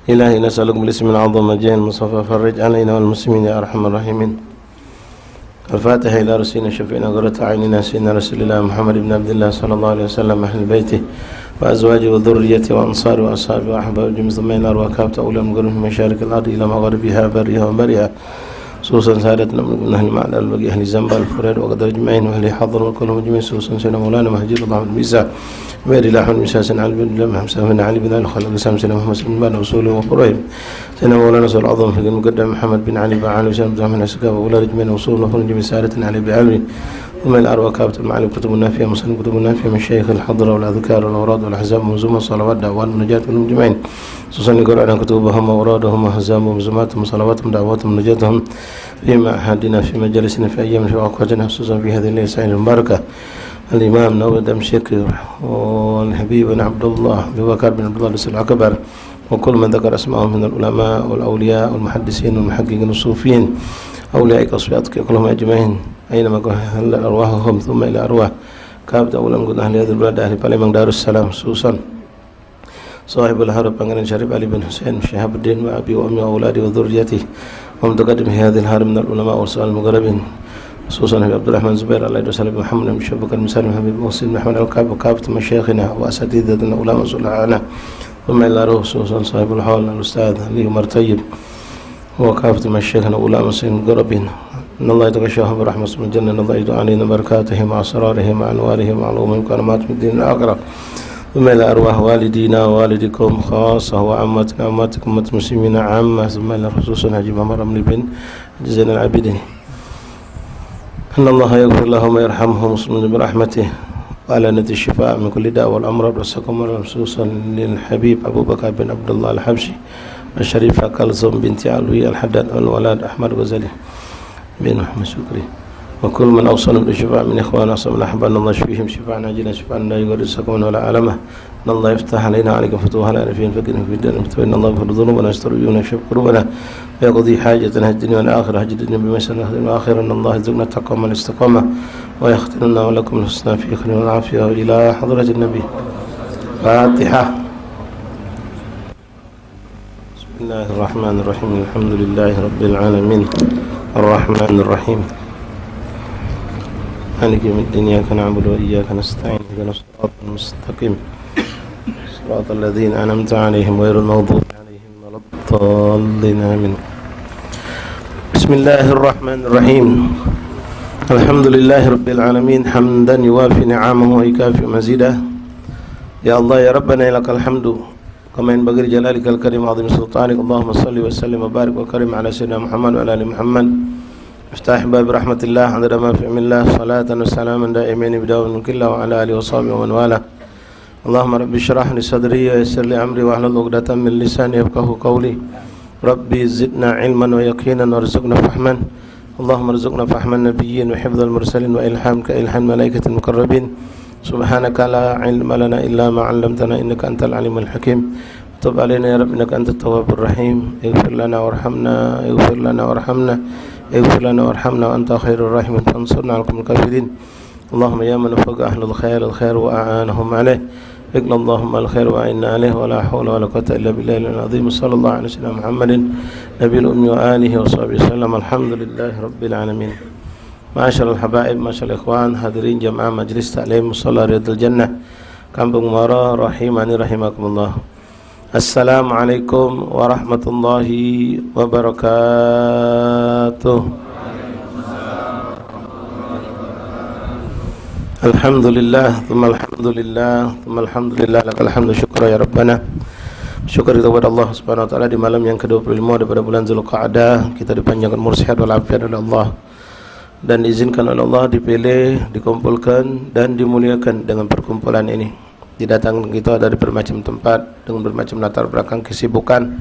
إلهي نسألك بالاسم العظيم وجاه المصطفى فرج علينا والمسلمين يا أرحم الراحمين. الفاتحة إلى رسولنا شفينا قرة أعيننا سيدنا رسول الله محمد بن عبد الله صلى الله عليه وسلم أهل بيته وأزواجه وذريته وأنصاره وأصحابه وأحبابه جميع ثمين الأرواح كافة أولى من قرون مشارق الأرض إلى مغربها برها وبرها، خصوصا سادتنا من أهل المعنى البقي أهل زنبا الفريد وقدر أجمعين وأهل حضر وكلهم جميع، خصوصا سيدنا مولانا مهجر الله بن عيسى غير الله بن مساسن علي بن لمح مسافن علي بن الخلق سام سيدنا محمد بن بن وصوله وقريب سيدنا مولانا صلى الله عليه وسلم المقدم محمد بن علي بن علي وسلم زمان السكاب وأولاد جميع وصوله وفرج جميع سادتنا علي بعلي ومن الأرواح كافة المعالم كتب النافية مسلم كتب النافية من الشيخ الحضرة والأذكار والأوراد والأحزاب ومنظومة الصلوات دعوات والنجاة والمجمعين، خصوصا لقرأنا كتبهم وأورادهم وأحزابهم ومنظوماتهم وصلواتهم دعواتهم ونجاتهم في معهدنا في مجالسنا في أيام في أوقاتنا، خصوصا في هذه الليلة السعيدة المباركة الإمام نور دمشق والحبيب بن عبد الله أبي بكر بن عبد الله الأكبر وكل من ذكر أسمائهم من العلماء والأولياء والمحدثين والمحققين والصوفيين أولئك أصفياتك كلهم أجمعين أينما هل أرواحهم ثم إلى أرواح كابت أولا من أهل هذه البلاد أهل بالإمام دار السلام، خصوصا صاحب الهرب بن شريف علي بن حسين شهاب الدين وأبي وأمي وأولادي وذريته ومتقدم في هذه الهرب من العلماء والسؤال المقربين، خصوصا أبي عبد الرحمن زبير الله يدوسل محمد بن شبك المسلم حبيب محسن محمد الكعب وكافة مشايخنا وأساتذتنا علماء صلحنا ثم إلى روح، خصوصا صاحب الحول الأستاذ علي عمر طيب وكافة مشايخنا علماء المقربين، إن الله يتغشاهم برحمة من الجنة، إن الله يدعو علينا بركاته مع أسراره مع أنواره مع علومهم كرامات من الدين الآخرة، ثم إلى أرواح والدينا ووالدكم خاصة وعماتنا وعماتكم أمة المسلمين عامة، ثم إلى خصوصا حجي محمد رملي بن زين العابدين، إن الله يغفر لهم ويرحمهم ويصلهم برحمته وعلى نت الشفاء من كل داء والأمراض والسقم، خصوصا للحبيب أبو بكر بن عبد الله الحبشي الشريفة كلثوم بنت علوي الحداد والولاد أحمد غزالي بن محمد شكري وكل من أوصلهم بالشفاء من إخواننا ومن أحبابنا، الله يشفيهم شفاء عاجلا شفاء لا يغادر سقما ولا علمه، إن الله يفتح علينا عليكم فتوحا لا نفين فكرهم في الدين إن الله يغفر ذنوبنا ويستر عيوبنا ويكشف كروبنا ويقضي حاجتنا الدنيا والآخرة حاجة الدنيا بمسألة الآخرة، إن الله يرزقنا التقوى والاستقامة ويختم لنا ولكم الحسنى في خير والعافية إلى حضرة النبي. فاتحة. بسم الله الرحمن الرحيم، الحمد لله رب العالمين الرحمن الرحيم مالك يوم الدين، إياك نعبد وإياك نستعين اهدنا الصراط المستقيم صراط الذين أنعمت عليهم غير المغضوب عليهم ولا الضالين آمين. بسم الله الرحمن الرحيم، الحمد لله رب العالمين حمدا يوافي نعمه ويكافئ مزيده، يا الله يا ربنا لك الحمد كما ينبغي لجلالك الكريم وعظيم سلطانك، اللهم صل وسلم وبارك وكرم على سيدنا محمد وعلى آل محمد مفتاح باب رحمة الله عدد ما في علم الله، صلاة وسلاما دائمين بدوام من كله وعلى آله وصحبه ومن والاه. اللهم رب اشرح لي صدري ويسر لي أمري واحلل عقدة من لساني يفقهوا قولي، ربي زدنا علما ويقينا وارزقنا فهما، اللهم ارزقنا فهم النبيين وحفظ المرسلين وإلهام كإلهام الملائكة المقربين، سبحانك لا علم لنا إلا ما علمتنا إنك أنت العليم الحكيم، تب علينا يا رب إنك أنت التواب الرحيم، اغفر لنا وارحمنا اغفر لنا وارحمنا اغفر لنا وارحمنا وأنت خير الراحمين فانصرنا على القوم الكافرين، اللهم يا من وفق أهل الخير وأعانهم عليه، اقل اللهم الخير وأعنا عليه ولا حول ولا قوة إلا بالله العظيم، صلى الله على سيدنا محمد نبي الأمي وآله وصحبه وسلم، الحمد لله رب العالمين. معاشر الحبائب، معاشر الإخوان، حاضرين جماعة مجلس تعليم مصلى رياض الجنة Kampung Muara rahimani rahimakumullah. Assalamualaikum warahmatullahi wabarakatuh. Alhamdulillah, thumma alhamdulillah, lakal hamdu syukra ya Rabbana. Syukur kepada Allah Subhanahu wa taala di malam yang ke-25 daripada bulan Zulqa'dah, kita dipanjangkan umur sehat wal afiat oleh Allah dan diizinkan oleh Allah dipilih, dikumpulkan dan dimuliakan dengan perkumpulan ini. Didatangkan kita dari bermacam tempat dengan bermacam latar belakang kesibukan.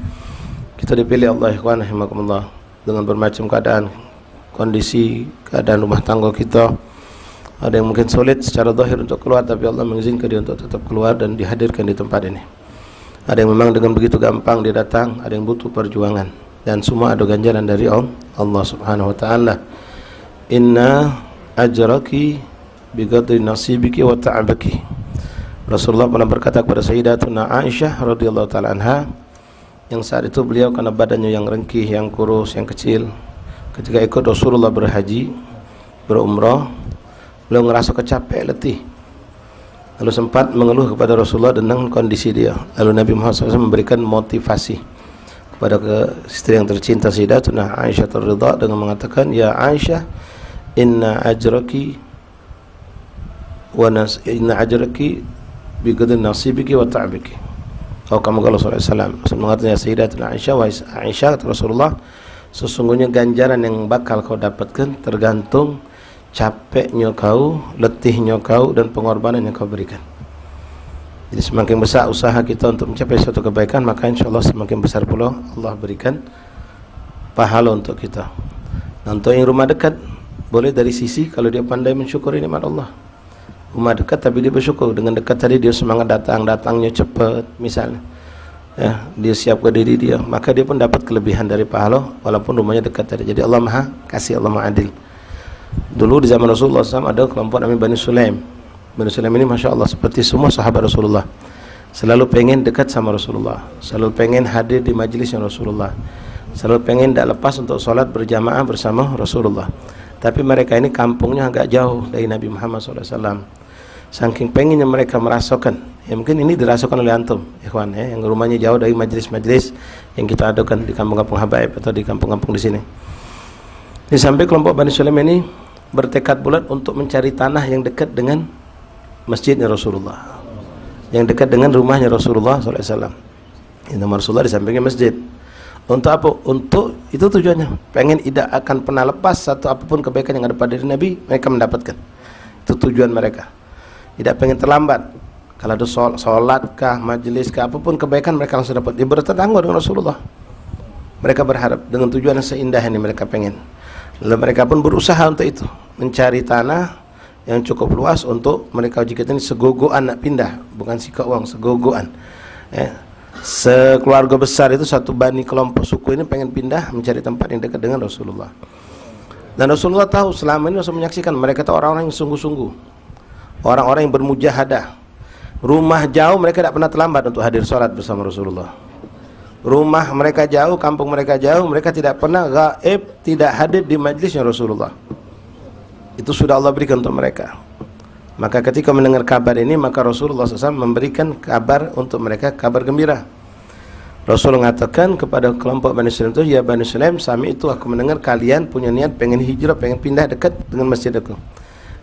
Kita dipilih Allah ikhwan rahimakumullah dengan bermacam keadaan, kondisi, keadaan rumah tangga kita. Ada yang mungkin sulit secara zahir untuk keluar, tapi Allah mengizinkan dia untuk tetap keluar dan dihadirkan di tempat ini. Ada yang memang dengan begitu gampang dia datang, ada yang butuh perjuangan, dan semua ada ganjaran dari Allah Subhanahu wa taala. Inna ajraki biqadri nasibiki wa ta'abaki. Rasulullah pernah berkata kepada Sayyidatuna Aisyah radhiyallahu taala anha, yang saat itu beliau karena badannya yang rengkih, yang kurus, yang kecil, ketika ikut Rasulullah berhaji, berumrah, beliau ngerasa kecapek, letih, lalu sempat mengeluh kepada Rasulullah tentang kondisi dia. Lalu Nabi Muhammad SAW memberikan motivasi kepada istri yang tercinta Sayyidatuna Aisyah Ridha dengan mengatakan, ya Aisyah, inna ajraki bi qadri nasibiki wa ta'biki. Kalau kamu kalau sallallahu alaihi wasallam mengatakan, ya Sayyidatuna Aisyah, wa Aisyah, kata Rasulullah, sesungguhnya ganjaran yang bakal kau dapatkan tergantung capeknya kau, letihnya kau, dan pengorbanan yang kau berikan. Jadi semakin besar usaha kita untuk mencapai suatu kebaikan, maka insya Allah semakin besar pula Allah berikan pahala untuk kita. Dan untuk yang rumah dekat, boleh dari sisi kalau dia pandai mensyukuri nikmat Allah. Rumah dekat tapi dia bersyukur, dengan dekat tadi dia semangat datangnya cepat misalnya, ya, dia siapkan diri dia, maka dia pun dapat kelebihan dari pahala walaupun rumahnya dekat tadi. Jadi Allah Maha Kasih, Allah Maha Adil. Dulu di zaman Rasulullah SAW ada kelompok namanya Bani Sulaim. Bani Sulaim ini Masya Allah seperti semua sahabat Rasulullah, selalu pengen dekat sama Rasulullah, selalu pengen hadir di majlisnya Rasulullah, selalu pengen tidak lepas untuk sholat berjamaah bersama Rasulullah. Tapi mereka ini kampungnya agak jauh dari Nabi Muhammad SAW. Saking pengennya mereka merasakan, ya mungkin ini dirasakan oleh antum, ikhwan, ya, yang rumahnya jauh dari majlis-majlis yang kita adakan di kampung-kampung habaib atau di kampung-kampung di sini. Sampai kelompok Bani Sulaim ini bertekad bulat untuk mencari tanah yang dekat dengan masjidnya Rasulullah, yang dekat dengan rumahnya Rasulullah SAW. Nama Rasulullah di sampingnya masjid. Untuk apa? Untuk itu tujuannya, pengen tidak akan pernah lepas satu apapun kebaikan yang ada pada diri Nabi, mereka mendapatkan. Itu tujuan mereka. Tidak pengen terlambat. Kalau ada sholat kah, majelis kah, apapun kebaikan mereka langsung dapat. Dia bertetangga dengan Rasulullah. Mereka berharap dengan tujuan yang seindah ini mereka pengen. Lalu mereka pun berusaha untuk itu, mencari tanah yang cukup luas untuk mereka, jika ini segogoan nak pindah, bukan sikap uang, segogoan. Sekeluarga besar itu, satu bani kelompok suku ini pengen pindah mencari tempat yang dekat dengan Rasulullah. Dan Rasulullah tahu, selama ini Rasul menyaksikan mereka itu orang-orang yang sungguh-sungguh, orang-orang yang bermujahadah. Rumah jauh mereka tidak pernah terlambat untuk hadir sholat bersama Rasulullah. Rumah mereka jauh, kampung mereka jauh, mereka tidak pernah gaib, tidak hadir di majlisnya Rasulullah. Itu sudah Allah berikan untuk mereka. Maka ketika mendengar kabar ini, maka Rasulullah SAW memberikan kabar untuk mereka, kabar gembira. Rasul mengatakan kepada kelompok Bani Sulaim itu, ya Bani Sulaim, sami itu aku mendengar kalian punya niat pengen hijrah, pengen pindah dekat dengan masjid aku.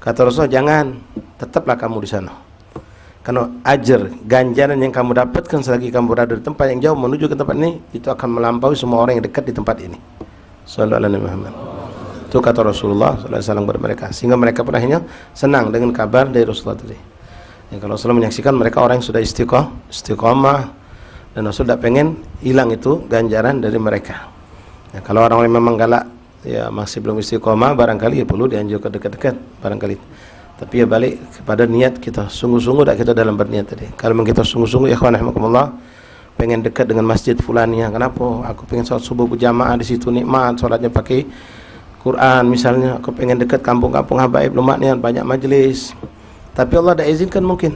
Kata Rasul, jangan, tetaplah kamu di sana. Karena ajar, ganjaran yang kamu dapatkan selagi kamu berada di tempat yang jauh menuju ke tempat ini, itu akan melampaui semua orang yang dekat di tempat ini. Sallallahu alaihi Muhammad. Itu kata Rasulullah SAW kepada mereka, sehingga mereka pun akhirnya senang dengan kabar dari Rasulullah tadi. Ya, kalau Rasulullah menyaksikan mereka orang yang sudah istiqomah, dan Rasul tidak pengen hilang itu ganjaran dari mereka. Ya, kalau orang-orang memang galak, ya masih belum istiqomah, barangkali ya perlu dianjurkan dekat-dekat, barangkali. Tapi ya balik kepada niat kita, sungguh-sungguh tak kita dalam berniat tadi. Kalau memang kita sungguh-sungguh, ya ikhwan rahimakumullah, pengen dekat dengan masjid fulania, kenapa? Aku pengen sholat subuh berjamaah di situ, nikmat sholatnya pakai Quran misalnya. Aku pengen dekat kampung-kampung habaib, lumaknya banyak majlis. Tapi Allah tidak izinkan mungkin.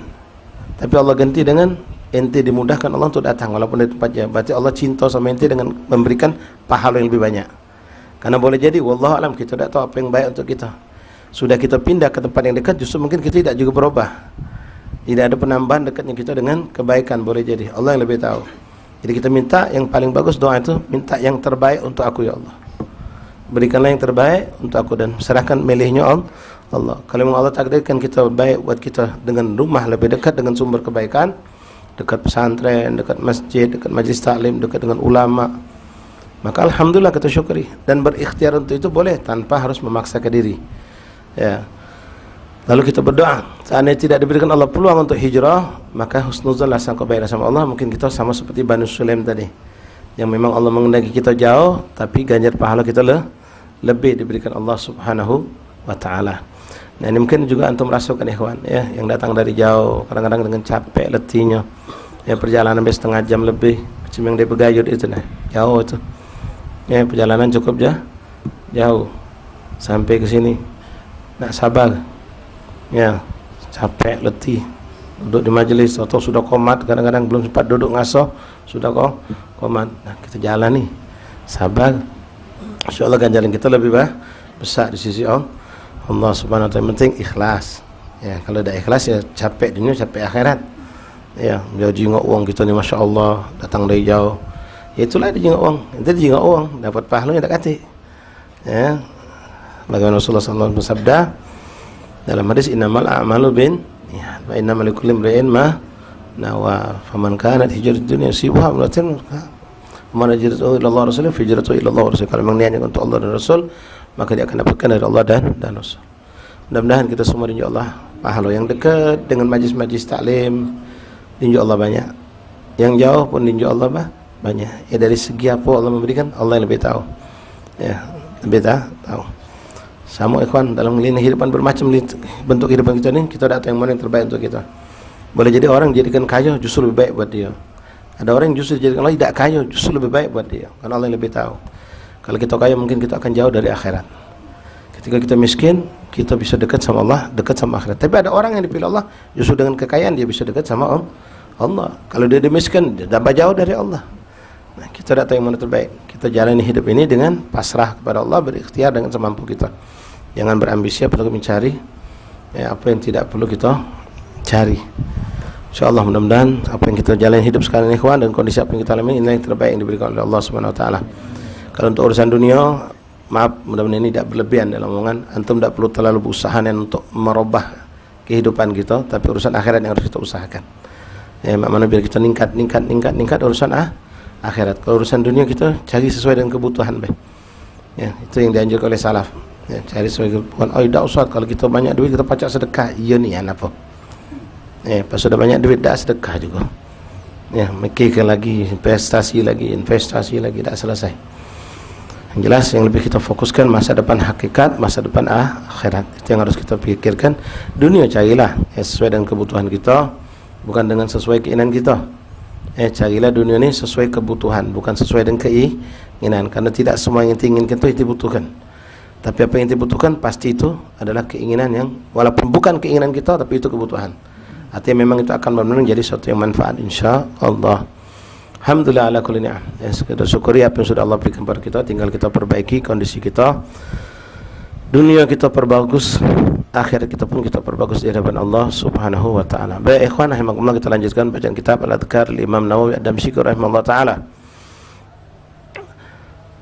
Tapi Allah ganti dengan ente dimudahkan Allah untuk datang walaupun dari tempat jauh. Berarti Allah cinta sama ente dengan memberikan pahala yang lebih banyak. Karena boleh jadi wallahu alam kita tidak tahu apa yang baik untuk kita. Sudah kita pindah ke tempat yang dekat, justru mungkin kita tidak juga berubah. Tidak ada penambahan dekatnya kita dengan kebaikan, boleh jadi. Allah yang lebih tahu. Jadi kita minta yang paling bagus, doa itu minta yang terbaik untuk aku ya Allah. Berikanlah yang terbaik untuk aku, dan serahkan milihnya Allah. Kalau memang Allah takdirkan kita baik buat kita dengan rumah lebih dekat dengan sumber kebaikan, dekat pesantren, dekat masjid, dekat majlis taklim, dekat dengan ulama, maka alhamdulillah kita syukuri dan berikhtiar untuk itu boleh tanpa harus memaksakan diri. Ya. Lalu kita berdoa, seandainya tidak diberikan Allah peluang untuk hijrah, maka husnuzan sangka baik sama Allah, mungkin kita sama seperti Bani Sulaim tadi, yang memang Allah mengendaki kita jauh, tapi ganjar pahala kita lebih diberikan Allah Subhanahu wa ta'ala. Nah ini mungkin juga antum merasakan ikhwan, ya, yang datang dari jauh, kadang-kadang dengan capek letihnya, ya, perjalanan sampai setengah jam lebih, macam yang dari Begayut itu, nah, jauh itu, ya, perjalanan cukup jauh sampai ke sini, nak sabar, ya, capek letih, duduk di majelis atau sudah komat, kadang-kadang belum sempat duduk ngasoh, sudah komat. Nah, kita jalan nih, sabar. Insyaallah ganjaran kita lebih besar di sisi Allah Subhanahu wa taala. Penting ikhlas. Ya, kalau dah ikhlas ya capek dunia, capek akhirat. Ya, dia jingok uang kita ni Masya Allah, datang dari jauh. Ya itulah dia jingok uang. Nanti dia jingok uang, dapat pahalanya tak kati. Ya. Bagaimana Rasulullah SAW bersabda dalam hadis innamal a'malu bin ya, wa innamal likulli imri'in ma nawa. Faman kanat hijratuhu dunya sibuha mulatin man hijratuhu ila Allah Rasulullah fi hijratuhu ila Allah Rasul. Kalau memang niatnya untuk Allah dan Rasul, maka dia akan dapatkan dari Allah dan Rasul. Mudah-mudahan kita semua insya Allah pahala yang dekat dengan majlis-majlis taklim insya Allah banyak, yang jauh pun insya Allah banyak. Ya dari segi apa Allah memberikan, Allah yang lebih tahu. Ya, lebih tahu. Sama ikhwan, dalam lini kehidupan bermacam bentuk kehidupan kita ni, kita tak tahu yang mana yang terbaik untuk kita. Boleh jadi orang jadikan kaya justru lebih baik buat dia. Ada orang yang justru dijadikan Allah tidak kaya justru lebih baik buat dia, karena Allah yang lebih tahu. Kalau kita kaya mungkin kita akan jauh dari akhirat. Ketika kita miskin, kita bisa dekat sama Allah, dekat sama akhirat. Tapi ada orang yang dipilih Allah justru dengan kekayaan dia bisa dekat sama Allah. Kalau dia miskin, dia tambah jauh dari Allah. Nah, kita tak tahu yang mana terbaik. Kita jalani hidup ini dengan pasrah kepada Allah, berikhtiar dengan semampu kita. Jangan berambisi apalagi mencari apa yang tidak perlu kita cari. InsyaAllah mudah-mudahan apa yang kita jalani hidup sekarang ini ikhwan, dan kondisi apa yang kita alami ini yang terbaik yang diberikan oleh Allah Subhanahu wa taala. Kalau untuk urusan dunia, maaf, mudah-mudahan ini tidak berlebihan dalam omongan. Antum tidak perlu terlalu berusaha untuk merubah kehidupan kita, tapi urusan akhirat yang harus kita usahakan. Ya, mana biar kita meningkat urusan akhirat. Kalau urusan dunia kita cari sesuai dengan kebutuhan, ya, itu yang dianjurkan oleh salaf. Ya, cari sesuai kebutuhan. Oh, tidak usah kalau kita banyak duit kita pacak sedekah. Iya nih, apa? Ya, pas sudah banyak duit dah sedekah juga. Ya, mikirkan lagi, investasi lagi, tidak selesai. Yang jelas yang lebih kita fokuskan masa depan hakikat, masa depan akhirat. Itu yang harus kita pikirkan. Dunia carilah ya, sesuai dengan kebutuhan kita, bukan dengan sesuai keinginan kita. Carilah dunia ini sesuai kebutuhan, bukan sesuai dengan keinginan. Karena tidak semua yang diinginkan itu dibutuhkan. Tapi apa yang dibutuhkan pasti itu adalah keinginan yang walaupun bukan keinginan kita, tapi itu kebutuhan. Artinya memang itu akan benar-benar jadi sesuatu yang manfaat insya-Allah. Alhamdulillah ala kulli ni'am. Ya, kita syukuri apa yang sudah Allah berikan kepada kita, tinggal kita perbaiki kondisi kita. Dunia kita perbagus, akhirat kita pun kita perbagus di hadapan Allah Subhanahu wa taala. Baik ikhwan, rahimakumullah, kita lanjutkan bacaan kitab Al-Adhkar Imam Nawawi Ad-Damsyiki rahimahullah taala.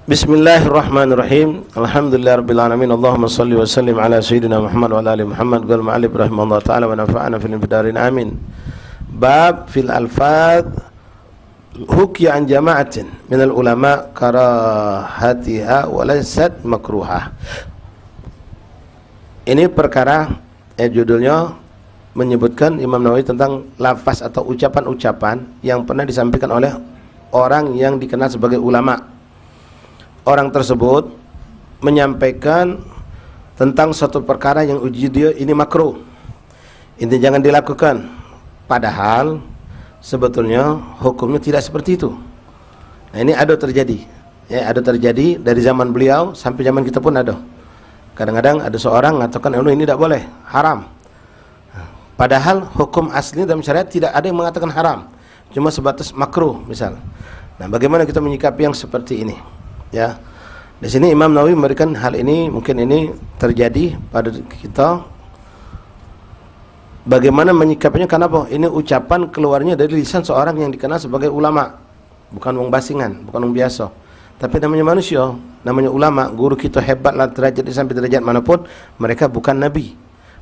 Bismillahirrahmanirrahim. Alhamdulillahirabbil alamin. Allahumma shalli wa sallim ala sayyidina Muhammad wa ala ali Muhammad. Qala ma'alif rahimahullah taala wa nafa'ana fil bidarin amin. Bab fil alfaz hukiya an jama'atin minal ulama karahatiha wa laysat makruhah. Ini perkara judulnya menyebutkan Imam Nawawi tentang lafaz atau ucapan-ucapan yang pernah disampaikan oleh orang yang dikenal sebagai ulama. Orang tersebut menyampaikan tentang suatu perkara yang uji dia ini makruh, ini jangan dilakukan, padahal sebetulnya hukumnya tidak seperti itu. Nah, ini ada terjadi, ya, ada terjadi dari zaman beliau sampai zaman kita pun ada. Kadang-kadang ada seorang mengatakan ini tidak boleh, haram, padahal hukum asli dalam syariat tidak ada yang mengatakan haram, cuma sebatas makruh misal. Nah, bagaimana kita menyikapi yang seperti ini? Ya, di sini Imam Nawawi memberikan hal ini, mungkin ini terjadi pada kita. Bagaimana menyikapinya? Kenapa? Ini ucapan keluarnya dari lisan seorang yang dikenal sebagai ulama, bukan wong basingan, bukan wong biasa, tapi namanya manusia, namanya ulama. Guru kita hebatlah derajat sampai derajat manapun, mereka bukan nabi,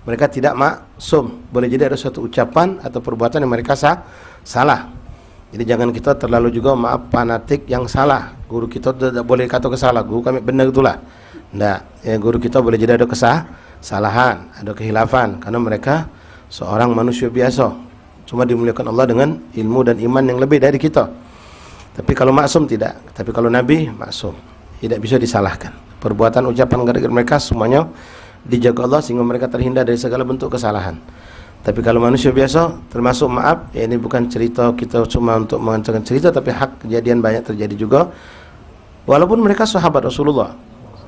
mereka tidak maksum. Boleh jadi ada suatu ucapan atau perbuatan yang mereka salah. Jadi jangan kita terlalu juga fanatik yang salah. Guru kita tidak boleh kata kesalah, guru kami benar itulah. Tidak, ya, guru kita boleh jadi ada kesalahan, ada kehilafan, karena mereka seorang manusia biasa, cuma dimuliakan Allah dengan ilmu dan iman yang lebih dari kita. Tapi kalau maksum tidak, tapi kalau Nabi maksum, tidak bisa disalahkan. Perbuatan, ucapan gara-gara mereka semuanya dijaga Allah sehingga mereka terhindar dari segala bentuk kesalahan. Tapi kalau manusia biasa, termasuk maaf, ya ini bukan cerita kita cuma untuk menceritakan cerita, tapi hak kejadian banyak terjadi juga. Walaupun mereka sahabat Rasulullah,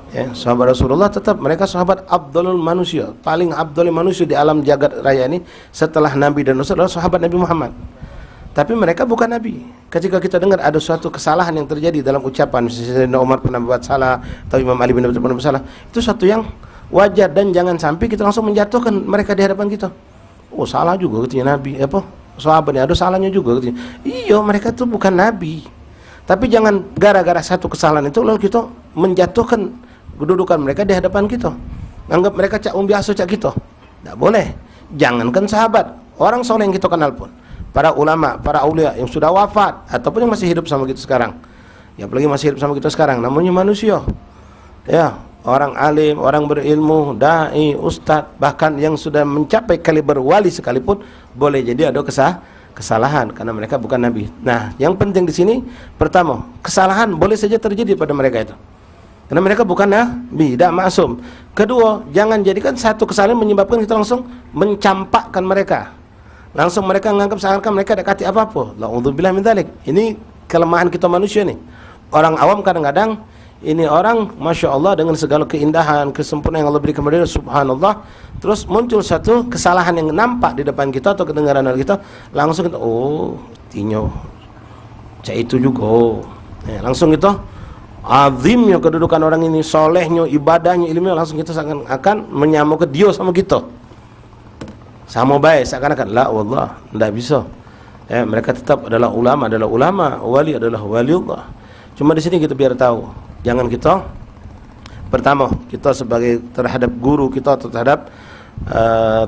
ya, sahabat Rasulullah, tetap mereka sahabat abdulul manusia, paling abdul manusia di alam jagat raya ini setelah Nabi dan Rasul adalah sahabat Nabi Muhammad. Tapi mereka bukan nabi. Ketika kita dengar ada suatu kesalahan yang terjadi dalam ucapan, misalnya Sayyidina Umar pernah berbuat salah atau Imam Ali bin Abi Thalib pernah bersalah, itu satu yang wajar, dan jangan sampai kita langsung menjatuhkan mereka di hadapan kita. Oh, salah juga katanya nabi, apa? Sahabat ini ada salahnya juga katanya. Iya, mereka itu bukan nabi. Tapi jangan gara-gara satu kesalahan itu lalu kita menjatuhkan kedudukan mereka di hadapan kita. Anggap mereka cak biasa cak kita. Tidak boleh. Jangankan sahabat, orang soleh yang kita kenal pun, para ulama, para aulia yang sudah wafat ataupun yang masih hidup sama kita sekarang. Ya, apalagi masih hidup sama kita sekarang, namanya manusia. Ya, orang alim, orang berilmu, dai, ustadz, bahkan yang sudah mencapai kaliber wali sekalipun boleh jadi ada kesalahan karena mereka bukan nabi. Nah, yang penting di sini pertama, kesalahan boleh saja terjadi pada mereka itu. Karena mereka bukan nabi, tidak maksum. Kedua, jangan jadikan satu kesalahan menyebabkan kita langsung mencampakkan mereka. Langsung mereka menganggap seakan mereka dekati apa-apa. La'udzubillah min dzalik. Ini kelemahan kita manusia nih. Orang awam kadang-kadang ini orang Masya Allah dengan segala keindahan, kesempurnaan yang Allah berikan kepada dia, subhanallah. Terus muncul satu kesalahan yang nampak di depan kita atau kedengaran kita, langsung kita, oh, tinyo, cak itu juga. Langsung kita azimnya kedudukan orang ini, solehnya, ibadahnya, ilmunya, langsung kita akan menyamuk ke dia sama kita. Sama baik seakan-akan, la wallah, tidak bisa. Mereka tetap adalah ulama, wali adalah waliullah. Cuma di sini kita biar tahu, jangan kita pertama kita sebagai terhadap guru kita atau terhadap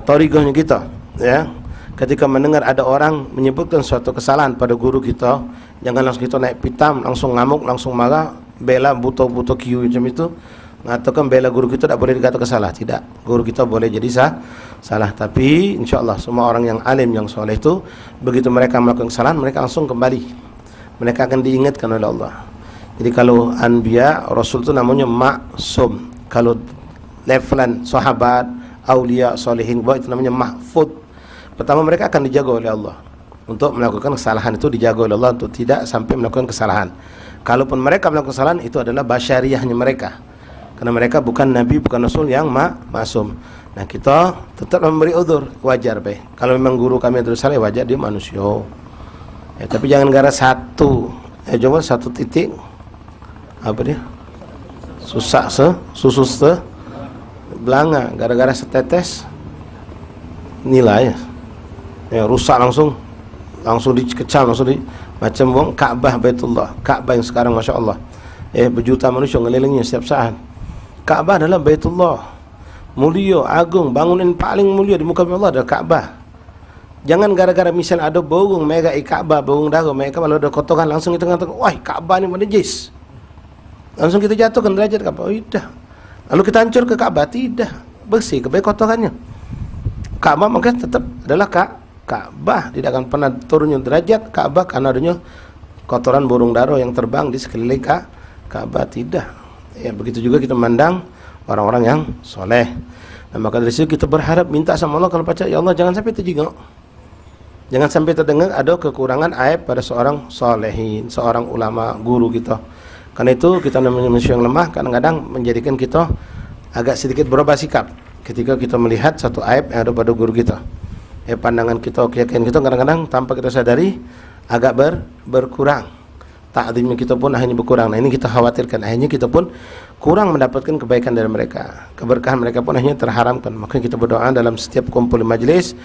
thariqahnya kita, ya. Ketika mendengar ada orang menyebutkan suatu kesalahan pada guru kita, jangan langsung kita naik pitam, langsung ngamuk, langsung marah, bela buto-buto kiu macam itu, mengatakan bela guru kita tidak boleh dikatakan salah. Tidak, guru kita boleh jadi salah, tapi insyaAllah semua orang yang alim, yang soleh itu begitu mereka melakukan kesalahan, mereka langsung kembali, mereka akan diingatkan oleh Allah. Jadi kalau anbiya, rasul itu namanya maksum. Kalau levelan sahabat, aulia, solehin, itu namanya mahfud. Pertama mereka akan dijaga oleh Allah untuk melakukan kesalahan, itu dijaga oleh Allah untuk tidak sampai melakukan kesalahan. Kalaupun mereka melakukan kesalahan, itu adalah basyariahnya mereka, karena mereka bukan nabi, bukan rasul yang maksum. Nah, kita tetap memberi udzur, wajar baik. Kalau memang guru kami terus salah, wajar, dia manusia. Ya, tapi jangan gara satu, coba satu titik apa dia? Susus belanga, gara-gara setetes nilai ya rusak, langsung dikecam, langsung di macam wong Ka'bah, Baitullah, Ka'bah yang sekarang Masya Allah berjuta manusia ngelilingnya setiap saat. Ka'bah adalah Baitullah, mulia, agung, bangunan paling mulia di muka bumi Allah adalah Ka'bah. Jangan gara-gara misal ada bawang mega Ka'bah, bawang dago mereka kalau ada kotoran langsung kita katakan, wah Ka'bah ini najis, langsung kita jatuhkan derajat Ka'bah. Oh, tidak. Lalu kita hancur ke Ka'bah, tidak, bersih kebaik kotorannya. Ka'bah maka tetap adalah Ka'bah, tidak akan pernah turunnya derajat Ka'bah karena adanya kotoran burung daro yang terbang di sekeliling Ka'bah, tidak. Ya, begitu juga kita memandang orang-orang yang soleh. Nah, maka dari situ kita berharap, minta sama Allah kalau baca, ya Allah jangan sampai terjenguk, jangan sampai terdengar ada kekurangan aib pada seorang solehin, seorang ulama, guru kita. Karena itu kita namanya manusia yang lemah, kadang-kadang menjadikan kita agak sedikit berubah sikap ketika kita melihat satu aib yang ada pada guru kita. Pandangan kita, keyakinan kita kadang-kadang tanpa kita sadari agak berkurang. Ta'zimnya kita pun akhirnya berkurang. Nah, ini kita khawatirkan, akhirnya kita pun kurang mendapatkan kebaikan dari mereka. Keberkahan mereka pun akhirnya terharamkan. Maka kita berdoa dalam setiap kumpul majlis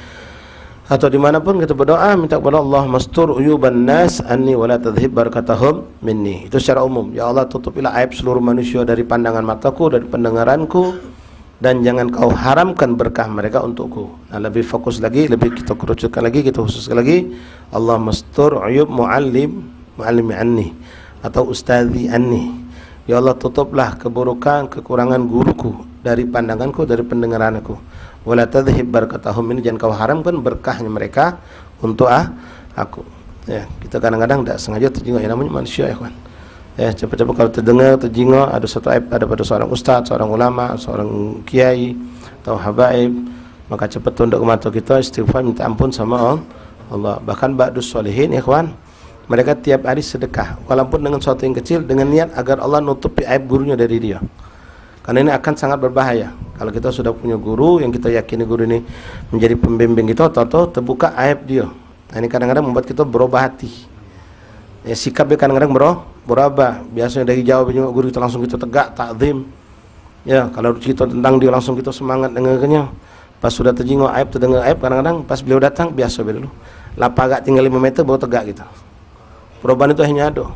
atau dimanapun, kita berdoa minta kepada Allah, mastur uyuban nas anni wala tadhhib barakatahum minni. Itu secara umum, ya Allah tutupilah aib seluruh manusia dari pandangan mataku, dari pendengaranku, dan jangan kau haramkan berkah mereka untukku. Nah, lebih fokus lagi, lebih kita kerucutkan lagi, kita khususkan lagi, Allah mastur uyub muallimi anni atau ustadzi anni. Ya Allah tutuplah keburukan, kekurangan guruku dari pandanganku, dari pendengaranku. Wala tadhhib barakatahum, ini jangan kau haramkan berkahnya mereka untuk aku. Ya, kita kadang-kadang tidak sengaja terjenguk, ya namanya manusia ya kawan. Ya, cepat-cepat kalau terdengar, terjenguk ada satu aib ada pada seorang ustaz, seorang ulama, seorang kiai atau habaib, maka cepat tunduk ke mata kita, istighfar, minta ampun sama Allah. Bahkan ba'dus sholihin ya kawan, mereka tiap hari sedekah walaupun dengan sesuatu yang kecil, dengan niat agar Allah nutupi aib gurunya dari dia. Karena ini akan sangat berbahaya kalau kita sudah punya guru yang kita yakini guru ini menjadi pembimbing kita, atau terbuka aib dia, Nah, ini kadang-kadang membuat kita berubah hati. Ya, sikap dia kadang-kadang berubah. Biasanya dari jauh guru kita langsung kita tegak, takzim. Ya, kalau cerita tentang dia langsung kita semangat dengarnya. Pas sudah terjenguk aib, terdengar aib, kadang-kadang pas beliau datang biasa dulu. Lapa agak tinggal 5 meter baru tegak kita. Perubahan itu hanya ada.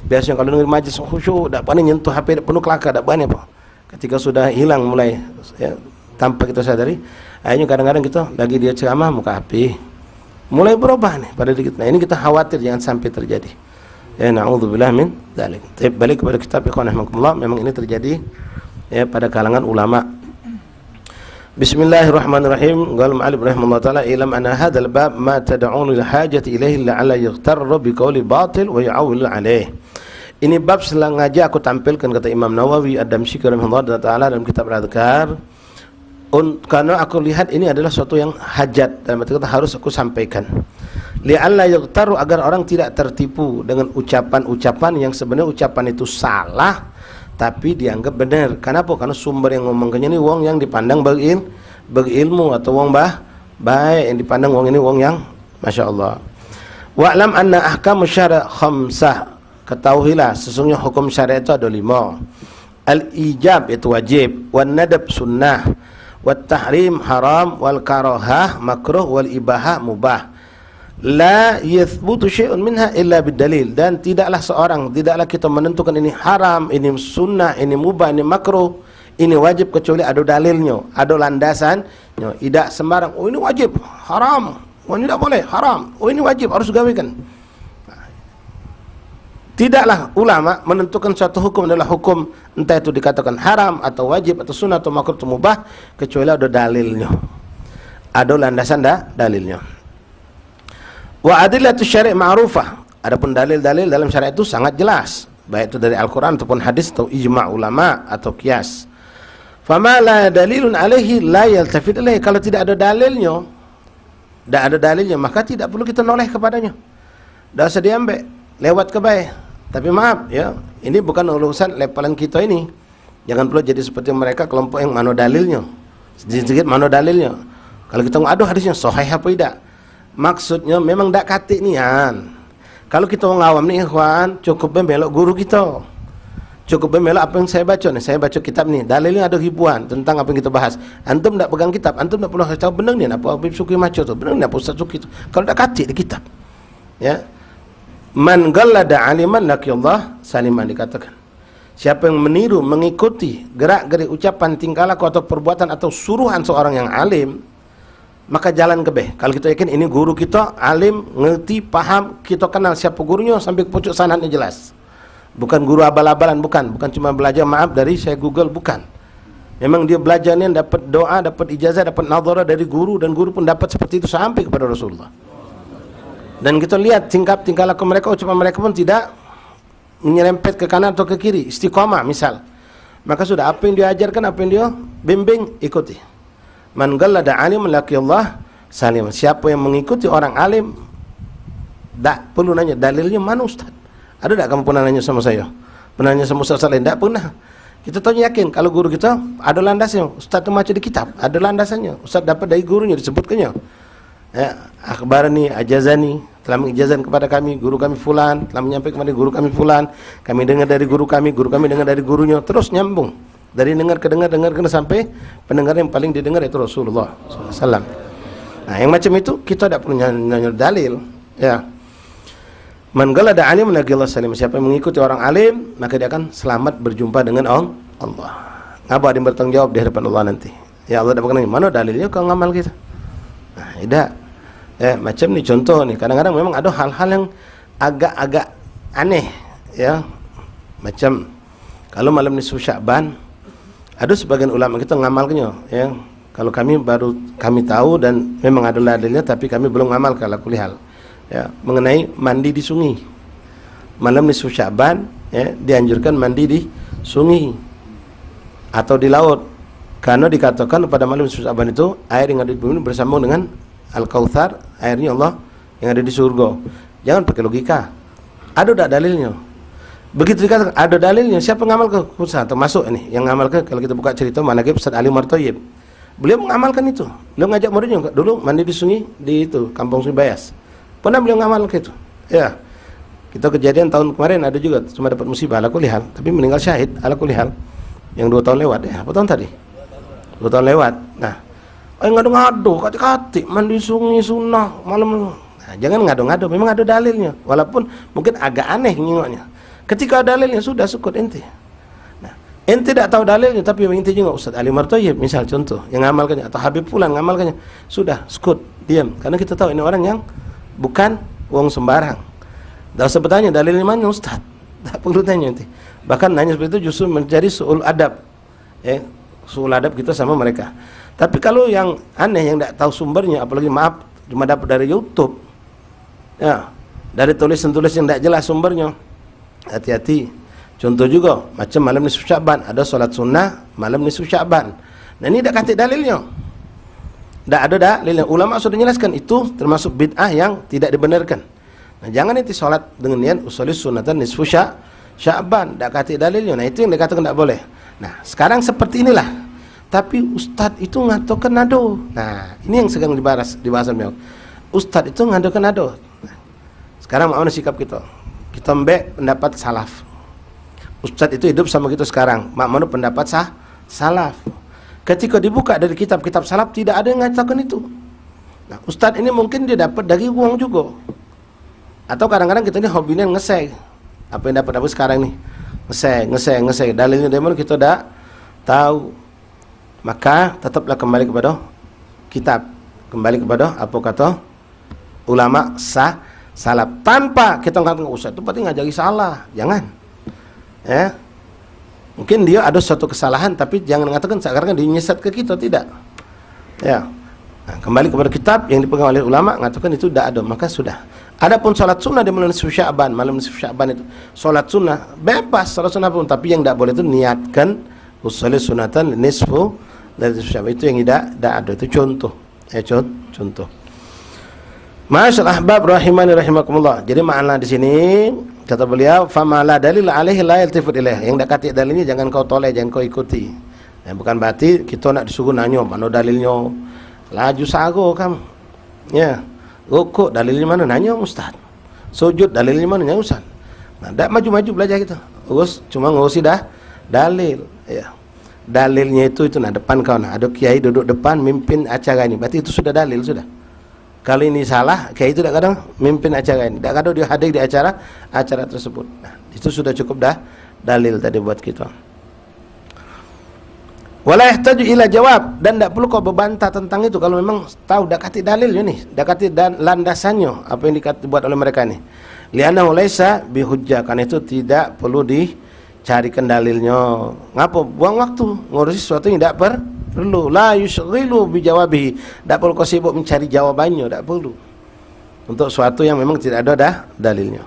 Biasanya kalau dengar majlis khusyuk, tak berani nyentuh HP, penuh kelakar, tak berani apa. Ketika sudah hilang mulai, ya, tanpa kita sadari, akhirnya kadang-kadang kita lagi dia ceramah muka HP, mulai berubah nih pada diri kita. Nah, ini kita khawatir jangan sampai terjadi. Ya, na'udzubillah min dzalik. Tapi balik kepada kitab ikhwan rahimakumullah, memang ini terjadi ya pada kalangan ulama. Bismillahirrahmanirrahim. Qala al-mu'allif rahimahullah taala, "Ilam anna hadzal bab ma tad'un lil hajati ilaihi la'alla yaghtarra bi qawli batil wa ya'awil alaih." Ini bab sengaja aku tampilkan, kata Imam Nawawi Ad-Damsyiki rahimahullah taala dalam kitab Al-Adhkar, karena aku lihat ini adalah suatu yang hajat, dalam arti kata harus aku sampaikan. Li'alla yaghtaru, agar orang tidak tertipu dengan ucapan-ucapan yang sebenarnya ucapan itu salah tapi dianggap benar. Kenapa? Karena sumber yang ngomongnya ini wong yang dipandang berilmu atau wong baik, yang dipandang wong ini wong yang Masya Allah. Wa'lam anna ahkam syara' khamsah, ketahuilah sesungguhnya hukum syariat itu ada 5. Al-ijab itu wajib, wan nadab sunnah, wat tahrim haram, wal karahah makruh, wal ibahah mubah. La yathbutu syai'un minha illa bidalil, dan tidaklah kita menentukan ini haram, ini sunnah, ini mubah, ini makruh, ini wajib kecuali ada dalilnya, ada landasannya. Tidak sembarang, oh ini wajib, haram, oh ini tidak boleh, haram, oh ini wajib, harus gawekan. Tidaklah ulama menentukan suatu hukum adalah hukum, entah itu dikatakan haram atau wajib atau sunnah atau makruh atau mubah, kecuali ada dalilnya, ada landasan dalilnya. Wa adillatu syari' ma'rufah, adapun dalil-dalil dalam syariat itu sangat jelas, baik itu dari Al-Quran ataupun hadis atau ijma' ulama atau qiyas. Fama la dalilun alaihi la yaltafid ilaihi, kalau tidak ada dalilnya, maka tidak perlu kita noleh kepadanya, tidak usah diambil, lewat ke baik. Tapi maaf ya, ini bukan urusan levelan kita ini. Jangan perlu jadi seperti mereka, kelompok yang mana dalilnya, sedikit mana dalilnya. Kalau kita aduh hadisnya sahih apa tidak, maksudnya memang tak katik nian. Kalau kita ngawam nih ikhwan, cukup melok guru kita, cukup melok apa yang saya baca nih. Saya baca kitab nih, dalilnya ada ribuan tentang apa yang kita bahas. Antum tak pegang kitab, antum tak perlu tahu benar ni apa Habib Suki maca tu, benar ni apa Ustaz Suki tu. Kalau tak katik di kitab, ya. Man gallada aliman laqiyallah saliman, dikatakan siapa yang meniru, mengikuti gerak-gerik ucapan, tingkah laku atau perbuatan atau suruhan seorang yang alim, maka jalan ke beh. Kalau kita yakin ini guru kita alim, ngerti, paham, kita kenal siapa gurunya sampai ke pucuk sanadnya jelas. Bukan guru abal-abalan, bukan cuma belajar maaf dari saya Google, bukan. Memang dia belajarnya dapat doa, dapat ijazah, dapat nadharah dari guru, dan guru pun dapat seperti itu sampai kepada Rasulullah. Dan kita lihat tingkah laku mereka, ucapan mereka pun tidak menyerempet ke kanan atau ke kiri, istiqamah misal. Maka sudah apa yang dia ajarkan, apa yang dia bimbing, ikuti. Man gallada alim laqiyallah salim. Siapa yang mengikuti orang alim, tak perlu nanya dalilnya mana Ustaz. Ada tak kamu pernah nanya sama saya? Pernah nanya sama Ustaz lain? Tak pernah. Kita tahu yakin kalau guru kita ada landasnya. Ustaz itu macam di kitab, ada landasannya. Ustaz dapat dari gurunya, disebutkannya. Ya, akhbarani ajazani, telah mengijazan kepada kami guru kami fulan, telah menyampaikan kepada guru kami fulan, kami dengar dari guru kami dengar dari gurunya, terus nyambung dari dengar ke dengar sampai pendengar yang paling didengar itu Rasulullah SAW. Nah, yang macam itu kita tidak perlu nanya dalil, ya. Man gallada alim laqiyallah salim, siapa yang mengikuti orang alim maka dia akan selamat berjumpa dengan Allah. Ngapa dia bertanggung jawab di hadapan Allah nanti? Ya Allah, dapat mana dalilnya kau ngamal kita? Nah, tidak. Macam ni contoh ni, kadang-kadang memang ada hal-hal yang agak-agak aneh, ya. Macam kalau malam nisfu Sya'ban, ada sebagian ulama kita ngamalkannya, ya. Kalau kami tahu dan memang ada dalilnya, tapi kami belum ngamal kalau kulihal, ya, mengenai mandi di sungai. Malam nisfu Sya'ban, ya, dianjurkan mandi di sungai atau di laut, karena dikatakan pada malam nisfu Sya'ban itu air yang ada di bumi bersambung dengan Al-Kautsar, airnya Allah yang ada di surga. Jangan pakai logika. Ada tak dalilnya? Begitu dikatakan ada dalilnya, siapa ngamal ke Ustaz? Termasuk ini yang ngamal ke, kalau kita buka cerita manaqib Ustaz Ali Martoyib. Beliau mengamalkan itu. Beliau ngajak muridnya dulu mandi di sungai di itu Kampung Sungai Bayas. Pernah beliau ngamal gitu. Ya. Kita kejadian tahun kemarin ada juga cuma dapat musibah ala kulli hal, tapi meninggal syahid ala kulli hal. Yang 2 tahun lewat ya. Apa tahun tadi? 2 tahun lewat. Nah, ngadu-ngadu, kati-kati, mandi sungai sunnah malam. Nah, jangan ngadu-ngadu, memang ada dalilnya. Walaupun mungkin agak aneh nyingoknya. Ketika ada dalilnya sudah sukut ente. Nah, ente tidak tahu dalilnya tapi ente juga Ustaz Ali Martoyib misal contoh yang ngamalkannya atau Habib Fulan ngamalkannya, sudah sukut, diam. Karena kita tahu ini orang yang bukan wong sembarang. Tidak usah bertanya dalilnya mana Ustaz. Tak perlu tanya nanti. Bahkan nanya seperti itu justru menjadi su'ul adab. Su'ul adab kita sama mereka. Tapi kalau yang aneh yang tidak tahu sumbernya, apalagi maaf cuma dapat dari YouTube, ya, dari tulisan-tulisan yang tidak jelas sumbernya, hati-hati. Contoh juga macam malam nisfu Sya'ban, ada solat sunnah malam nisfu Sya'ban. Nah ini tidak kata dalilnya. Tidak ada dalilnya. Ulama sudah jelaskan itu termasuk bid'ah yang tidak dibenarkan. Nah jangan nanti solat dengan niat usolih sunatan nisfu Sya'ban, tidak kata dalilnya. Nah itu yang dikatakan tidak boleh. Nah sekarang seperti inilah. Tapi Ustadz itu ngatokan nado. Nah ini yang sedang dibahas beliau. Ustadz itu ngatokan nado. Nah, sekarang mana sikap kita? Kita mbek pendapat salaf. Ustadz itu hidup sama kita sekarang. Mana pendapat salaf. Ketika dibuka dari kitab-kitab salaf tidak ada yang ngatakan itu. Nah Ustadz ini mungkin dia dapat dari uang juga. Atau kadang-kadang kita ini hobinya ngesek. Apa yang dapat sekarang nih? Ngesek. Dalilnya dari mana kita tidak tahu. Maka tetaplah kembali kepada kitab. Kembali kepada apa kata ulama salaf. Tanpa kita mengatakan Ustaz itu berarti ngajari salah. Jangan. Ya. Mungkin dia ada suatu kesalahan tapi jangan mengatakan sekarang dia nyesat ke kita, tidak. Ya. Nah, kembali kepada kitab yang dipegang oleh ulama mengatakan itu tidak ada, maka sudah. Adapun salat sunnah di malam nisfu Sya'ban, malam nisfu Sya'ban itu salat sunnah bebas, salat sunnah pun, tapi yang tidak boleh itu niatkan usolih sunatan nisfu dari Sya'ban, itu yang tidak ada. Itu contoh. Contoh. Masyaallah ahbab rahimani rahimakumullah. Jadi makna di sini kata beliau fama la dalil alaihi la yaltifut ilaih. Yang dak kata dalilnya jangan kau toleh, jangan kau ikuti. Bukan berarti kita nak disuruh nanya mana dalilnya. Laju sago kamu. Ya. Rukuk dalilnya mana? Nanya Ustaz. Sujud dalilnya mana? Nanya Ustaz. Nah, tak maju-maju belajar kita. Terus cuma ngurusi dah dalil. Ya. Dalilnya itu nah depan kau nah. Ada kiai duduk depan mimpin acara ini. Berarti itu sudah dalil sudah. Kalau ini salah, kiai itu tak kadang mimpin acara ini. Tak kadang dia hadir di acara tersebut. Nah, itu sudah cukup dah dalil tadi buat kita. Wala yahtaju ila jawab, dan tidak perlu kau berbantah tentang itu kalau memang tahu dak kati dalilnya nih, dak kati dan landasannya apa yang dibuat oleh mereka nih. Li'annahu laisa bihujjah, karena itu tidak perlu dicarikan dalilnya. Ngapa buang waktu ngurusi sesuatu yang tidak perlu. La yushghilu bijawabihi, tidak perlu kau sibuk mencari jawabannya, tidak perlu. Untuk sesuatu yang memang tidak ada dah dalilnya.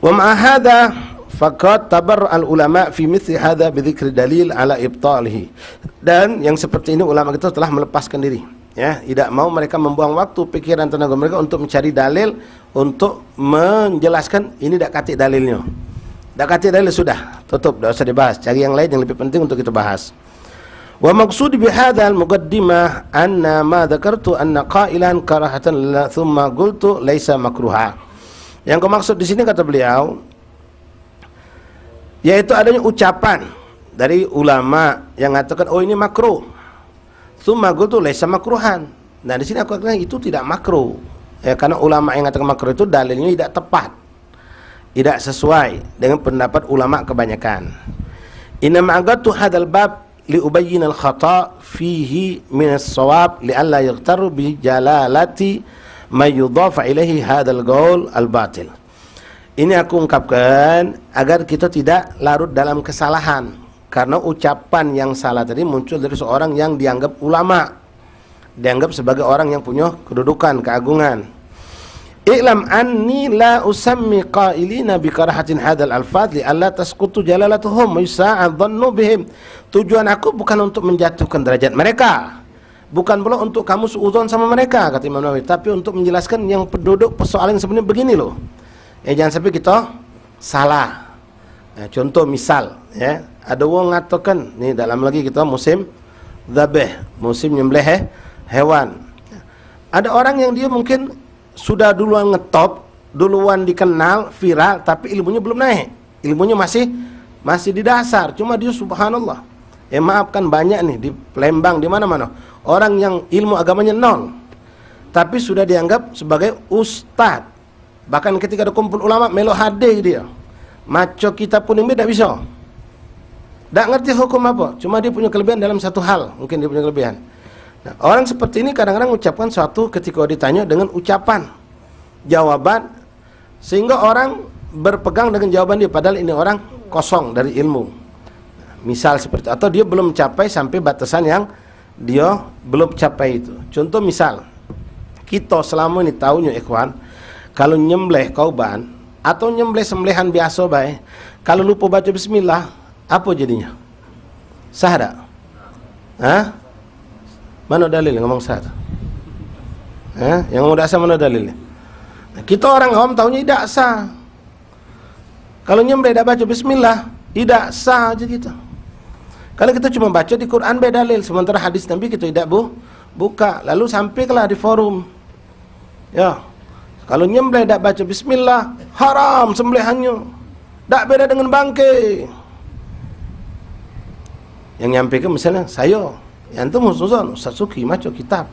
Wa ma hadza faqad tabarra al ulama fi mithli hadha bi dzikri dalil ala ibtalihi. Dan yang seperti ini ulama kita telah melepaskan diri, ya, tidak mau mereka membuang waktu, pikiran, tenaga mereka untuk mencari dalil untuk menjelaskan ini dak kati dalilnya. Dak kati dalil sudah, tutup, tidak usah dibahas. Cari yang lain yang lebih penting untuk kita bahas. Wa maqsud bi hadha al muqaddimah anna ma dzakartu anna qailan karahatan thumma qultu laisa makruha. Yang maksud di sini kata beliau yaitu adanya ucapan dari ulama yang mengatakan oh ini makruh. Tsumma qultu laisa makruhan. Nah di sini aku katakan itu tidak makruh. Ya, karena ulama yang mengatakan makruh itu dalilnya tidak tepat. Tidak sesuai dengan pendapat ulama kebanyakan. Inna ma'agatu hadzal bab li ubayyin al khata' fihi min as-shawab li alla yaghtaru bi jalalati ma yudhafa ilaihi hadzal qaul al batil. Ini aku ungkapkan agar kita tidak larut dalam kesalahan, karena ucapan yang salah tadi muncul dari seorang yang dianggap ulama, dianggap sebagai orang yang punya kedudukan, keagungan. I'lam anni la usammi qailina bi karahatin hadzal alfaz li alla tasqutu jalalatuhum wa yusa'adhannu bihim. Tujuan aku bukan untuk menjatuhkan derajat mereka, bukan pula untuk kamu suudzon sama mereka, kata Imam Nawawi, tapi untuk menjelaskan yang penduduk persoalan sebenarnya begini loh. Jangan sampai kita salah. Contoh misal, ya, ada orang mengatakan ni dalam lagi kita musim dzabih, musim nyembelih hewan. Ada orang yang dia mungkin sudah duluan ngetop, duluan dikenal, viral, tapi ilmunya belum naik. Ilmunya masih di dasar. Cuma dia subhanallah. Maafkan banyak nih di Palembang, di mana-mana. Orang yang ilmu agamanya nol, tapi sudah dianggap sebagai ustadz. Bahkan ketika ada kumpul ulama, melo hadir dia. Maco kita pun ini tidak bisa. Tak ngerti hukum apa, cuma dia punya kelebihan dalam satu hal. Mungkin dia punya kelebihan. Nah, orang seperti ini kadang-kadang mengucapkan sesuatu ketika ditanya dengan ucapan, jawaban, sehingga orang berpegang dengan jawaban dia, padahal ini orang kosong dari ilmu. Misal seperti, atau dia belum mencapai sampai batasan yang dia belum capai itu. Contoh misal, kita selama ini tahunya ikhwan, kalau nyembelih kauban atau nyembelih sembelihan biasa baik, kalau lupa baca bismillah, apa jadinya? Sah tak? Hah? Mana dalil ngomong sah? Yang ngomong tak sah mana dalilnya? Nah, kita orang awam tahunya tidak sah. Kalau nyembelih tidak baca bismillah, tidak sah aja kita. Kalau kita cuma baca di Quran beda dalil, sementara hadis Nabi kita tidak buka, lalu sampailah di forum. Ya, kalau nyembelih tidak baca bismillah, haram sembelihannya. Tak beda dengan bangkai. Yang nyampaikan misalnya saya, yang itu Ustaz Suki maco kitab.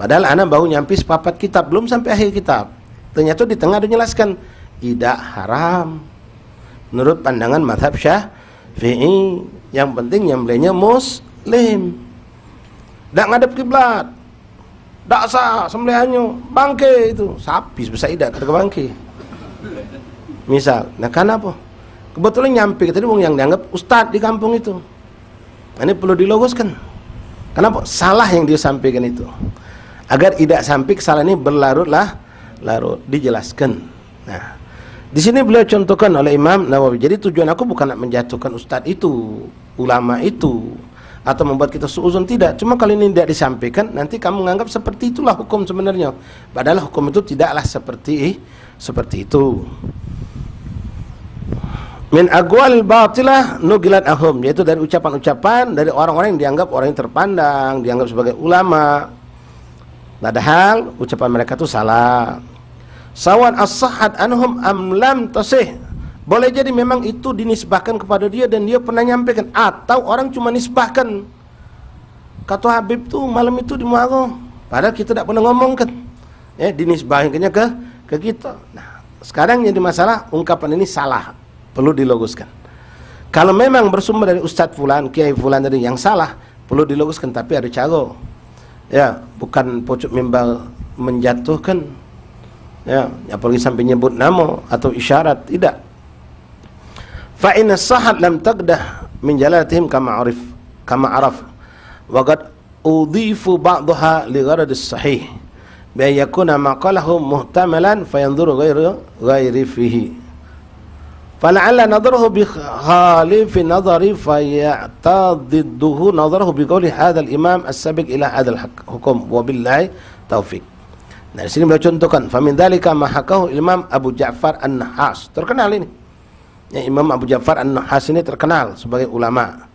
Padahal anak baru nyampe sepapat kitab, belum sampai akhir kitab. Ternyata di tengah dia jelaskan tidak haram menurut pandangan mazhab Syafi'i. Yang penting nyembelihnya muslim, tak ngadep kiblat, tak sah sembelihannya. Bangkai itu sapi sebesar idak kata bangkai misal. Nah kenapa? Kebetulan nyampe tadi wong yang dianggap ustadz di kampung itu. Ini perlu diluruskan. Kenapa? Salah yang dia sampaikan itu. Agar tidak sampai kesalahan ini berlarut dijelaskan. Nah, di sini beliau contohkan oleh Imam Nawawi. Jadi tujuan aku bukan nak menjatuhkan ustadz itu, ulama itu, atau membuat kita suuzon, tidak. Cuma kalau ini tidak disampaikan, nanti kamu menganggap seperti itulah hukum sebenarnya. Padahal hukum itu tidaklah seperti itu. Min aqwalil batilah nugilat ahum, yaitu dari ucapan-ucapan dari orang-orang yang dianggap orang yang terpandang, dianggap sebagai ulama, padahal ucapan mereka itu salah. Sawan as-sahhat anhum am lam tasih, boleh jadi memang itu dinisbahkan kepada dia dan dia pernah nyampaikan, atau orang cuma nisbahkan, kata Habib tuh malam itu di Muarro, padahal kita tidak pernah ngomongkan, dinisbahkannya ke kita. Nah, sekarang jadi masalah ungkapan ini salah, perlu diluruskan. Kalau memang bersumber dari Ustadz Fulan, Kiai Fulan tadi yang salah, perlu diluruskan, tapi ada cara. Ya, bukan pojok mimbar menjatuhkan. Ya, apalagi sampai nyebut nama atau isyarat, tidak. Fa inna sahat lam taqdah min jalalatihim kama araf. Wa qad udhifu ba'daha li gharadis sahih bi yakuna maqalahu muhtamalan fayanzuru ghairi fihi. فلعل نظره بخالف نظري فيعتضده نظره بقول هذا الإمام السابق إلى هذا الحكم وبالله توفيق. Nah, di sini beliau contohkan, famin dzalika ma hakahu Imam Abu Ja'far An-Nahas. Terkenal ini. Ya, Imam Abu Ja'far An-Nahas ini terkenal sebagai ulama.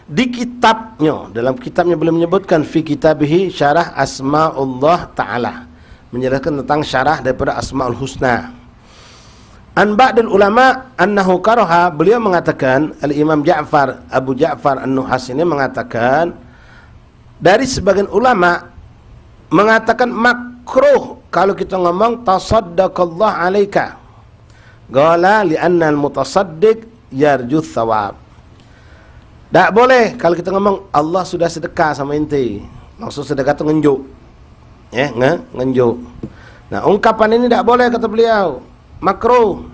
Di kitabnya, dalam kitabnya beliau menyebutkan fi kitabihi syarah Asmaullah Ta'ala, menjelaskan tentang syarah daripada Asmaul Husna. An ba'dul ulama annahu karaha, beliau mengatakan, al-Imam Ja'far Abu Ja'far An-Nuhas ini mengatakan, dari sebagian ulama mengatakan makruh kalau kita ngomong tasaddaqallah alaika, qala li'anna al-mutasaddiq yarju thawab. Tak boleh kalau kita ngomong Allah sudah sedekah sama ente, maksud sedekah itu ngenjuk, ngenjuk. Nah, ungkapan ini tak boleh kata beliau, makruh.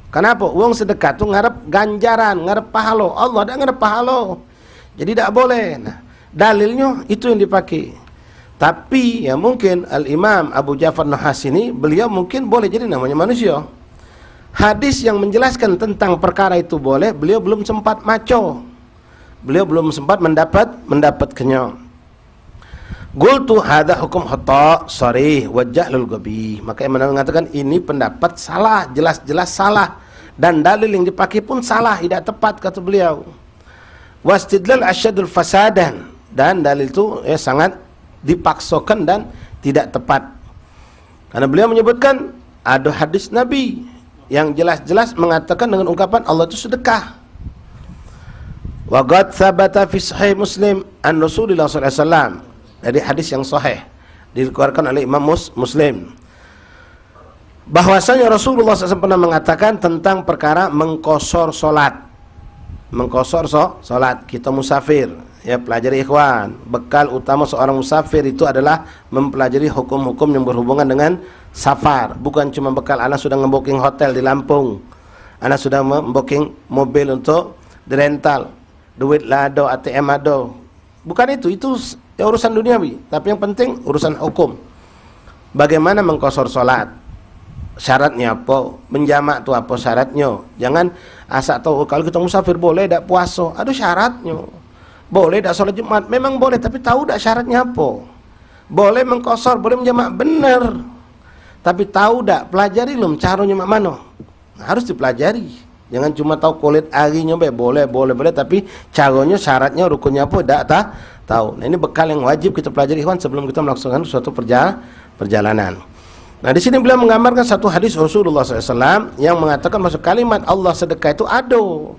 Kenapa? Uang sedekah tu ngarep ganjaran, ngarep pahala. Allah tak ngarep pahala, jadi tak boleh. Nah, dalilnya itu yang dipakai. Tapi ya mungkin Al-Imam Abu Ja'far Nahas ini, beliau mungkin boleh, jadi namanya manusia. Hadis yang menjelaskan tentang perkara itu boleh, beliau belum sempat maco, beliau belum sempat mendapatkannya. Qultu hadza hukum khata' sharih wa jahlul ghabi. Maka Imam mengatakan ini pendapat salah, jelas-jelas salah, dan dalil yang dipakai pun salah, tidak tepat kata beliau. Wastidlal asyadul fasadan, dan dalil itu sangat dipaksakan dan tidak tepat. Karena beliau menyebutkan ada hadis Nabi yang jelas-jelas mengatakan dengan ungkapan Allah itu sedekah. Wa qad thabata fi sahih Muslim an Rasulullah sallallahu alaihi wasallam, dari hadis yang sahih dikeluarkan oleh Imam Muslim, bahwasanya Rasulullah SAW pernah mengatakan tentang perkara mengqasar salat. Mengqasar salat, kita musafir, ya pelajari ikhwan, bekal utama seorang musafir itu adalah mempelajari hukum-hukum yang berhubungan dengan safar. Bukan cuma bekal anak sudah nge-booking hotel di Lampung, anak sudah nge-booking mobil untuk dirental, duit lado, ATM ado. Bukan itu ya urusan duniawi. Tapi yang penting urusan hukum. Bagaimana mengqasar salat, syaratnya apa, menjamak tu apa syaratnya. Jangan asal tahu kalau kita musafir boleh tak puasa, ada syaratnya. Boleh tak solat Jumat, memang boleh, tapi tahu tak syaratnya apa. Boleh mengqasar, boleh menjamak, benar, tapi tahu tak, pelajari belum caranya mak mana. Harus dipelajari. Jangan cuma tahu kulit harinya boleh, tapi caranya, syaratnya, rukunnya apa tak tahu. Nah, ini bekal yang wajib kita pelajari ikhwan sebelum kita melaksanakan suatu perjalanan. Nah, di sini beliau menggambarkan satu hadis Rasulullah SAW yang mengatakan masuk kalimat Allah sedekah itu ado.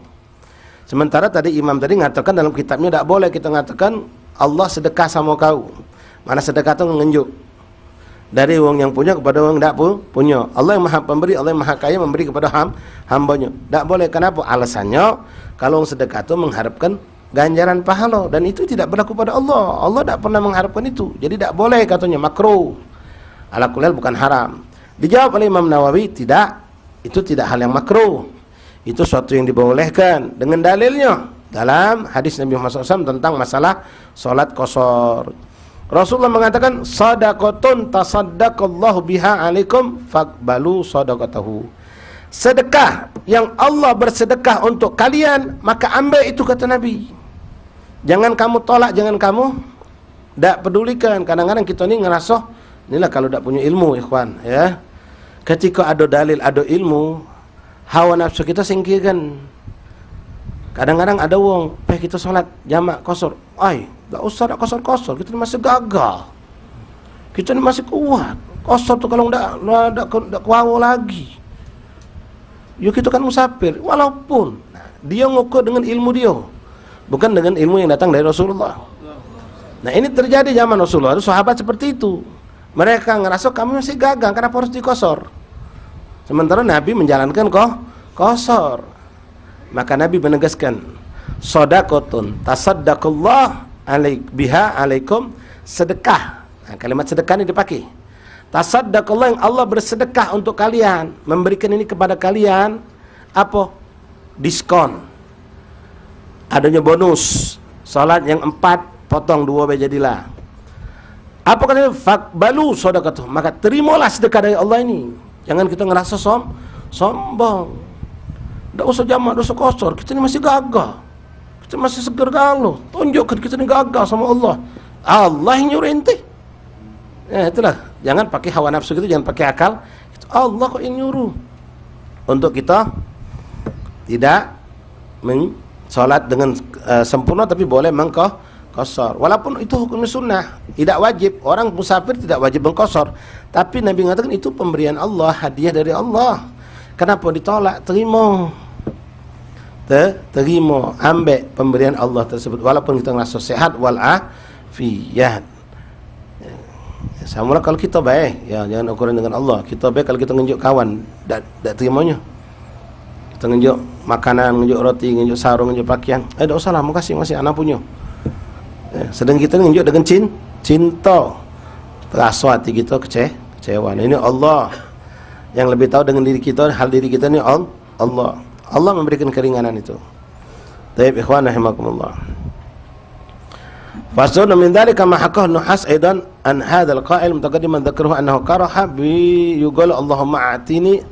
Sementara tadi imam tadi mengatakan dalam kitabnya tidak boleh kita mengatakan Allah sedekah sama kau. Mana sedekah itu menunjuk dari wong yang punya kepada wong tidak punya. Allah yang maha pemberi, Allah yang maha kaya memberi kepada hambanya. Tidak boleh. Kenapa? Alasannya kalau sedekah itu mengharapkan ganjaran pahala, dan itu tidak berlaku pada Allah. Allah tidak pernah mengharapkan itu. Jadi tidak boleh, katanya makruh. Ala kulal bukan haram. Dijawab oleh Imam Nawawi, tidak, itu tidak hal yang makruh, itu suatu yang dibolehkan dengan dalilnya dalam hadis Nabi Muhammad SAW tentang masalah solat qasar. Rasulullah mengatakan sadaqatun tasaddaqallahu biha alaikum faqbalu sadaqatahu. Sedekah yang Allah bersedekah untuk kalian, maka ambil itu, kata Nabi. Jangan kamu tolak, jangan kamu tidak pedulikan. Kadang-kadang kita ini ngerasa, inilah kalau tidak punya ilmu ikhwan, ya. Ketika ada dalil, ada ilmu, hawa nafsu kita singkirkan. Kadang-kadang ada wong, kita solat jamak qasar, tak usah tak qasar, kita masih gagal, kita ni masih kuat. Qasar tu kalau tidak kuat lagi, yuk kita kan musafir. Walaupun dia ngukur dengan ilmu dia, bukan dengan ilmu yang datang dari Rasulullah. Nah, ini terjadi zaman Rasulullah, sahabat seperti itu. Mereka ngerasa kami masih gagal, kenapa harus diqasar? Sementara Nabi menjalankan qasar. Maka Nabi menegaskan, shadaqatun tasaddaqallah biha alaikum, sedekah. Nah, kalimat sedekah ini dipakai. Tasaddaqallah, yang Allah bersedekah untuk kalian, memberikan ini kepada kalian, apa? Diskon. Adanya bonus. Salat yang 4 potong 2 jadilah. Apa katanya? Faqbalu sadaqatuh, maka terimalah sedekah dari Allah ini. Jangan kita ngerasa sombong. Tidak usah jamak, tidak usah qasar, kita ini masih gagal, kita masih seger galau. Tunjukkan kita ini gagal sama Allah. Allah yang nyuruh ente. Itulah, jangan pakai hawa nafsu gitu, jangan pakai akal. Allah kok yang nyuruh untuk kita tidak mensolat dengan sempurna, tapi boleh qasar. Walaupun itu hukumnya sunnah, tidak wajib. Orang musafir tidak wajib mengqasar, tapi Nabi mengatakan itu pemberian Allah, hadiah dari Allah. Kenapa ditolak? Terima, ambil pemberian Allah tersebut, walaupun kita merasa sehat walafiat. Sama kalau kita baik, ya jangan ukuran dengan Allah. Kita baik kalau kita nunjuk kawan, tak terimanya. Kita nunjuk makanan, nunjuk roti, nunjuk sarung, nunjuk pakaian, tak usah lah, makasih anak punya. Sedang kita nunjuk dengan cinta, terasa hati kita kecewa. Ini Allah yang lebih tahu dengan diri kita, hal diri kita ini Allah memberikan keringanan itu. Taib ikhwan rahimakumullah. Fasun min dzalika ma haqah Nuhas aidan an hadzal qa'il mutaqaddiman dzakruhu annahu karaha bi yuqal Allahumma a'tikni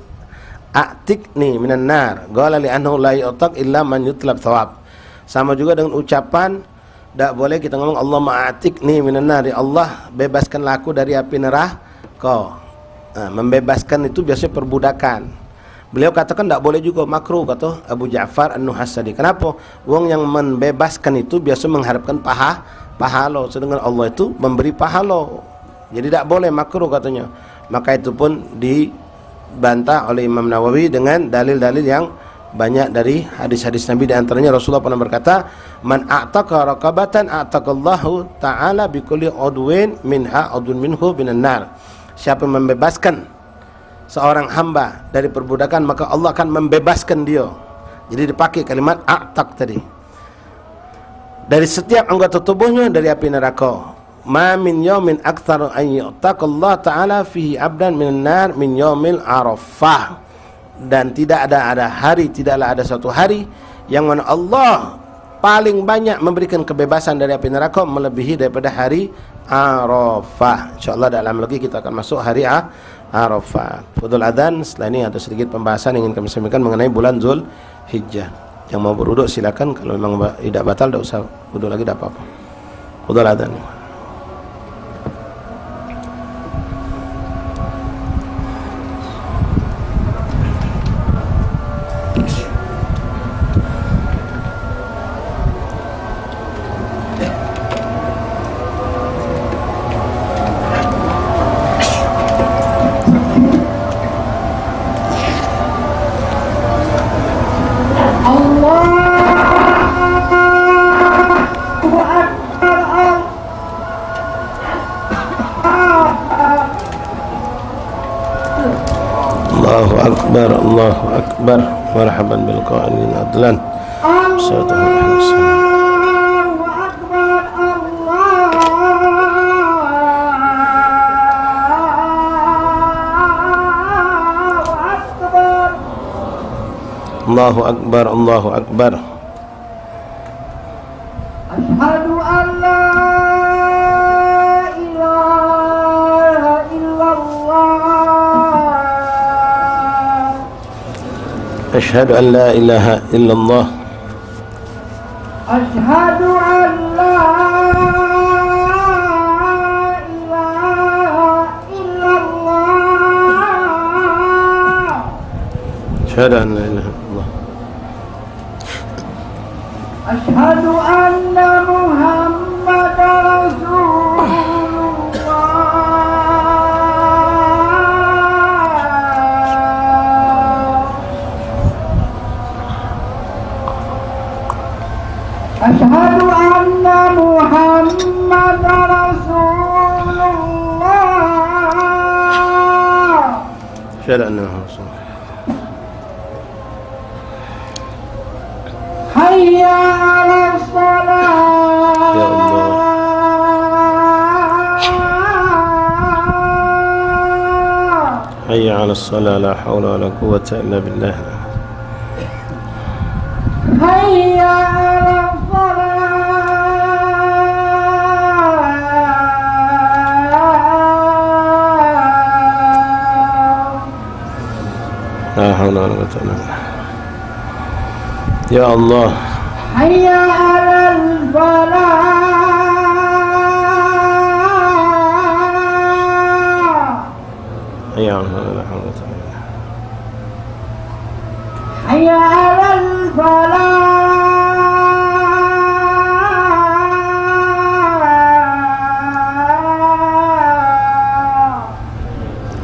minan nar. Qala li annahu la yu'taq illa man yutlab thawab. Sama juga dengan ucapan, tidak boleh kita ngomong Allah ma'atikni minan nar, ya Allah bebaskanlah aku dari api neraka. Membebaskan itu biasanya perbudakan. Beliau katakan tidak boleh juga, makruh, kata Abu Ja'far An-Nuhas tadi. Kenapa? Wong yang membebaskan itu biasa mengharapkan pahala, sedangkan Allah itu memberi pahala. Jadi tidak boleh, makruh katanya. Maka itu pun dibantah oleh Imam Nawawi dengan dalil-dalil yang banyak dari hadis-hadis Nabi. Di antaranya Rasulullah pernah berkata, "Man a'taqa raqabatan a'taqallahu ta'ala bikulli udwin minha udwun minhu minan nar." Siapa yang membebaskan seorang hamba dari perbudakan, maka Allah akan membebaskan dia. Jadi dipakai kalimat a'taq tadi. Dari setiap anggota tubuhnya dari api neraka. Ma min yaumin aktsar an yu'taqallahu ta'ala fihi 'abdan minan nar min yaumil Arafah. Dan tidaklah ada suatu hari yang mana Allah paling banyak memberikan kebebasan dari api neraka melebihi daripada hari Arafah. InsyaAllah dalam lagi kita akan masuk hari Arafah. Fudul Adhan, setelah ini ada sedikit pembahasan yang ingin kami sampaikan mengenai bulan Zulhijjah. Yang mau berwuduk silakan, kalau memang tidak batal tidak usah wuduk lagi, tidak apa-apa. Fudul Adhan. Allahu Akbar. Marhaban bil qa'ilin adlan. Allahu Akbar. Allahu Akbar. Allahu Akbar. Asyhadu an la ilaha illallah. أشهد أن لا إله إلا الله. أشهد أن لا إله إلا الله. أشهد أن لا إله إلا الله. أشهد أن محمدا رسول أشهد أن محمد رسول الله. أشهد أن محمد رسول الله. حي على الصلاة. يا الله. حي على الصلاة. لا حول ولا قوة إلا بالله. حي على لا حول ولا قوة إلا بالله. يا الله. حي على الفلاح. حي على الفلاح. لا حول ولا قوة إلا بالله. حي على الفلاح.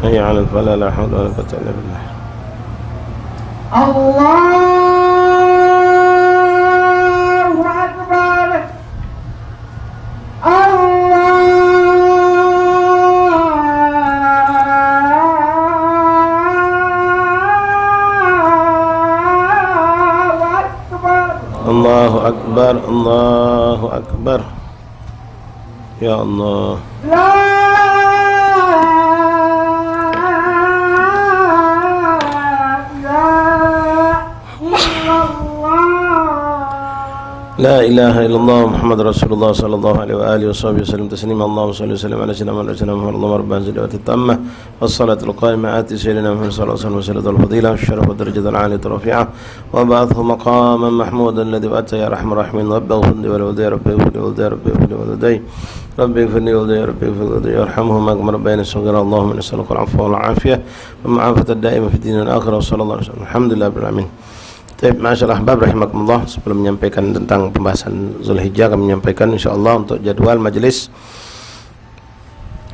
حي على الفلاح. لا حول ولا قوة إلا بالله. Allahu Akbar. Allahu Akbar. Allahu Akbar. Ya Allah. لا إله إلا الله محمد رسول الله صلى الله عليه وآله وصحبه وسلم تسليما. اللهم صل وسلم على سيدنا محمد اللهم رب العزة التامة والصلاة القائمة آت سيدنا محمد صلى الله عليه وسلم الفضيلة والشرف والدرجة العالية الرفيعة وبعثه مقاما محمودا الذي وأتى يا رحم الراحمين. رب اغفر لي ولوالدي رب اغفر لي ولوالدي رب اغفر لي ولوالدي رب اغفر لي ولوالدي رب اغفر لي ولوالدي يرحمهما كما ربياني صغيرا. اللهم نسألك العفو والعافية والمعافاة الدائمة في الدين والآخرة وصلى الله عليه وسلم. الحمد لله رب العالمين. Masyaallah ahbab rahimakumullah, sebelum menyampaikan tentang pembahasan Zulhijjah, kami menyampaikan insyaallah untuk jadwal majelis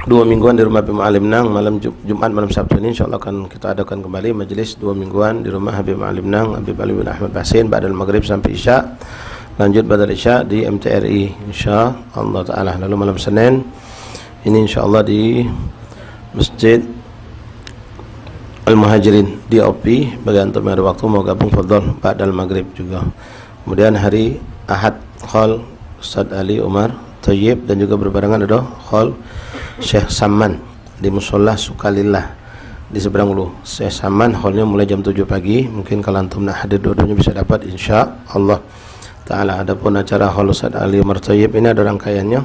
2 mingguan di rumah Habib Ma'alim Nang malam Jumat malam Sabtu ini insyaallah akan kita adakan kembali majelis 2 mingguan di rumah Habib Ma'alim Nang Habib Ali bin Ahmad Basin ba'dal maghrib sampai isya, lanjut badal isya di MTRI insyaallah taala. Lalu malam Senin ini insyaallah di Masjid Al-Muhajirin di OP. Bagi antum yang ada waktu mau gabung fadhal ba'dal maghrib juga. Kemudian hari Ahad khol Ustaz Ali Umar Thayyib dan juga berbarengan ada khol Syekh Saman di Musola Sukalillah di seberang Ulu. Syekh Saman hallnya mulai jam 7 pagi. Mungkin kalau antum nak hadir dua-duanya bisa dapat insyaallah taala. Adapun acara hall Ustaz Ali Umar Thayyib ini ada rangkaiannya.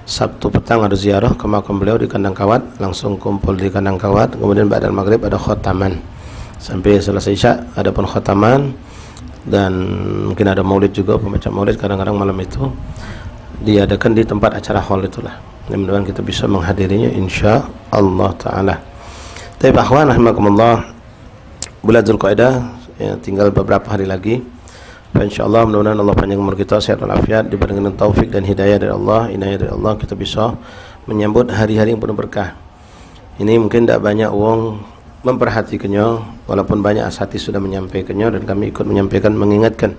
Sabtu petang ada ziarah ke makam beliau di Kandang Kawat, langsung kumpul di Kandang Kawat. Kemudian ba'dal maghrib ada khotaman sampai selesai isya, ada pun khotaman dan mungkin ada maulid juga, pembaca maulid kadang-kadang malam itu diadakan di tempat acara hall itulah. Mudah-mudahan kita bisa menghadirinya insyaallah taala. Tapi akhwan rahimakumullah, bulan Dzulqa'dah ya, tinggal beberapa hari lagi. Insyaallah mudah-mudahan Allah panjang umur kita, sehat walafiat, diberikan dengan taufik dan hidayah dari Allah, inayah dari Allah, kita bisa menyambut hari-hari yang penuh berkah. Ini mungkin tidak banyak orang memperhatikannya, walaupun banyak asati sudah menyampaikannya dan kami ikut menyampaikan, mengingatkan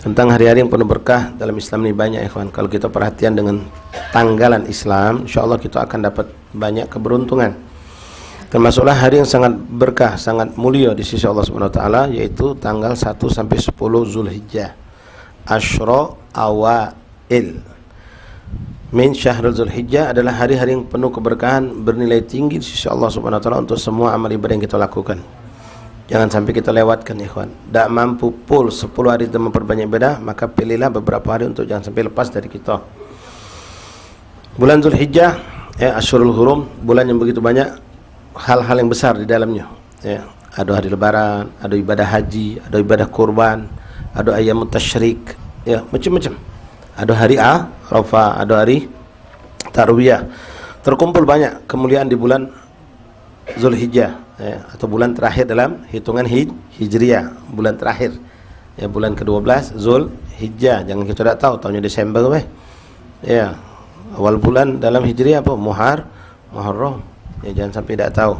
tentang hari-hari yang penuh berkah. Dalam Islam ini banyak ikhwan. Kalau kita perhatian dengan tanggalan Islam, insyaallah kita akan dapat banyak keberuntungan. Termasuklah hari yang sangat berkah, sangat mulia di sisi Allah Subhanahu wa taala, yaitu tanggal 1 sampai 10 Zulhijjah. Asyra awail min syahrul Zulhijjah adalah hari-hari yang penuh keberkahan, bernilai tinggi di sisi Allah Subhanahu wa taala untuk semua amal ibadah yang kita lakukan. Jangan sampai kita lewatkan ikhwan. Tak mampu full 10 hari itu memperbanyak ibadah, maka pilihlah beberapa hari untuk jangan sampai lepas dari kita. Bulan Zulhijjah Asyurul Hurum, bulan yang begitu banyak hal-hal yang besar di dalamnya ya. Ada hari lebaran, ada ibadah haji, ada ibadah kurban, ada ayyamut tasyrik ya, macam-macam. Ada hari Arafah, ada hari Tarwiyah. Terkumpul banyak kemuliaan di bulan Zulhijjah ya, atau bulan terakhir dalam hitungan Hijriah, bulan terakhir ya, bulan ke-12 Zulhijjah. Jangan kita tidak tahu tahunnya Desember ya, awal bulan dalam Hijriah apa? Muharram ya, jangan sampai tidak tahu.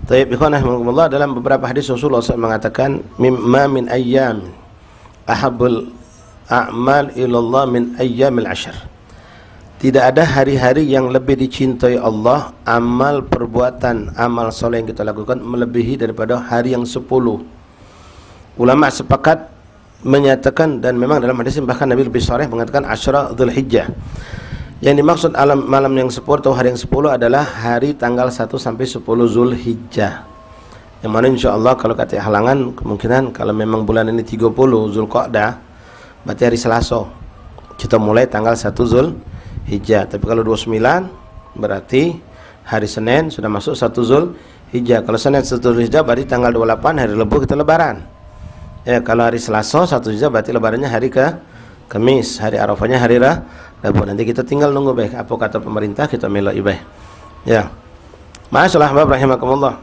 Tayyib ikhwan rahimakumullah, dalam beberapa hadis Rasulullah SAW mengatakan mimma min ayyam ahabbul a'mal ilallah min ayyamil ashr. Tidak ada hari-hari yang lebih dicintai Allah, amal perbuatan, amal soleh yang kita lakukan melebihi daripada hari yang 10. Ulama sepakat menyatakan, dan memang dalam hadis bahkan Nabi lebih sharih mengatakan Asyra Dzulhijjah. Yang dimaksud malam yang 10 atau hari yang 10 adalah hari tanggal 1 sampai 10 Zulhijjah. Yang mana insyaallah kalau kata halangan, kemungkinan kalau memang bulan ini 30 Zulqa'dah, berarti hari Selasa. Kita mulai tanggal 1 Zulhijjah. Tapi kalau 29 berarti hari Senin sudah masuk 1 Zulhijjah. Kalau Senin 1 Zulhijjah berarti tanggal 28 hari Lebu kita lebaran. Ya, kalau hari Selasa 1 Zulhijjah berarti lebarannya hari Kamis, hari Arafahnya hari Rabu. Nanti kita tinggal nunggu baik apa kata pemerintah, kita melok ibadah. Ya. Masyaallah rahimakumullah.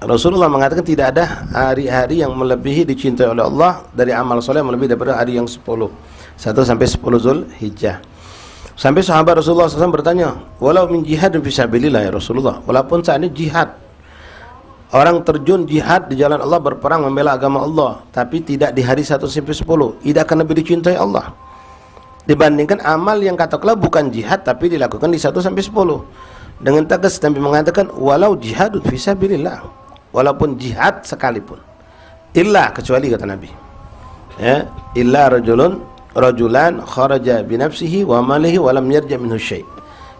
Rasulullah mengatakan tidak ada hari-hari yang melebihi dicintai oleh Allah dari amal soleh melebihi daripada hari yang 10. 1 sampai 10 Zulhijjah. Sampai sahabat Rasulullah SAW bertanya, walau min jihad fisabilillah ya Rasulullah, walaupun saat ini jihad, orang terjun jihad di jalan Allah, berperang membela agama Allah, tapi tidak di hari 1 sampai 10, tidak akan lebih dicintai Allah dibandingkan amal yang katakanlah bukan jihad tapi dilakukan di 1 sampai 10. Dengan tegas Nabi mengatakan walau jihadun fisabilillah, walaupun jihad sekalipun, illa kecuali kata Nabi ya, illa rajulan kharaja binafsihi wa malihi wa lam yarja minhu syai'.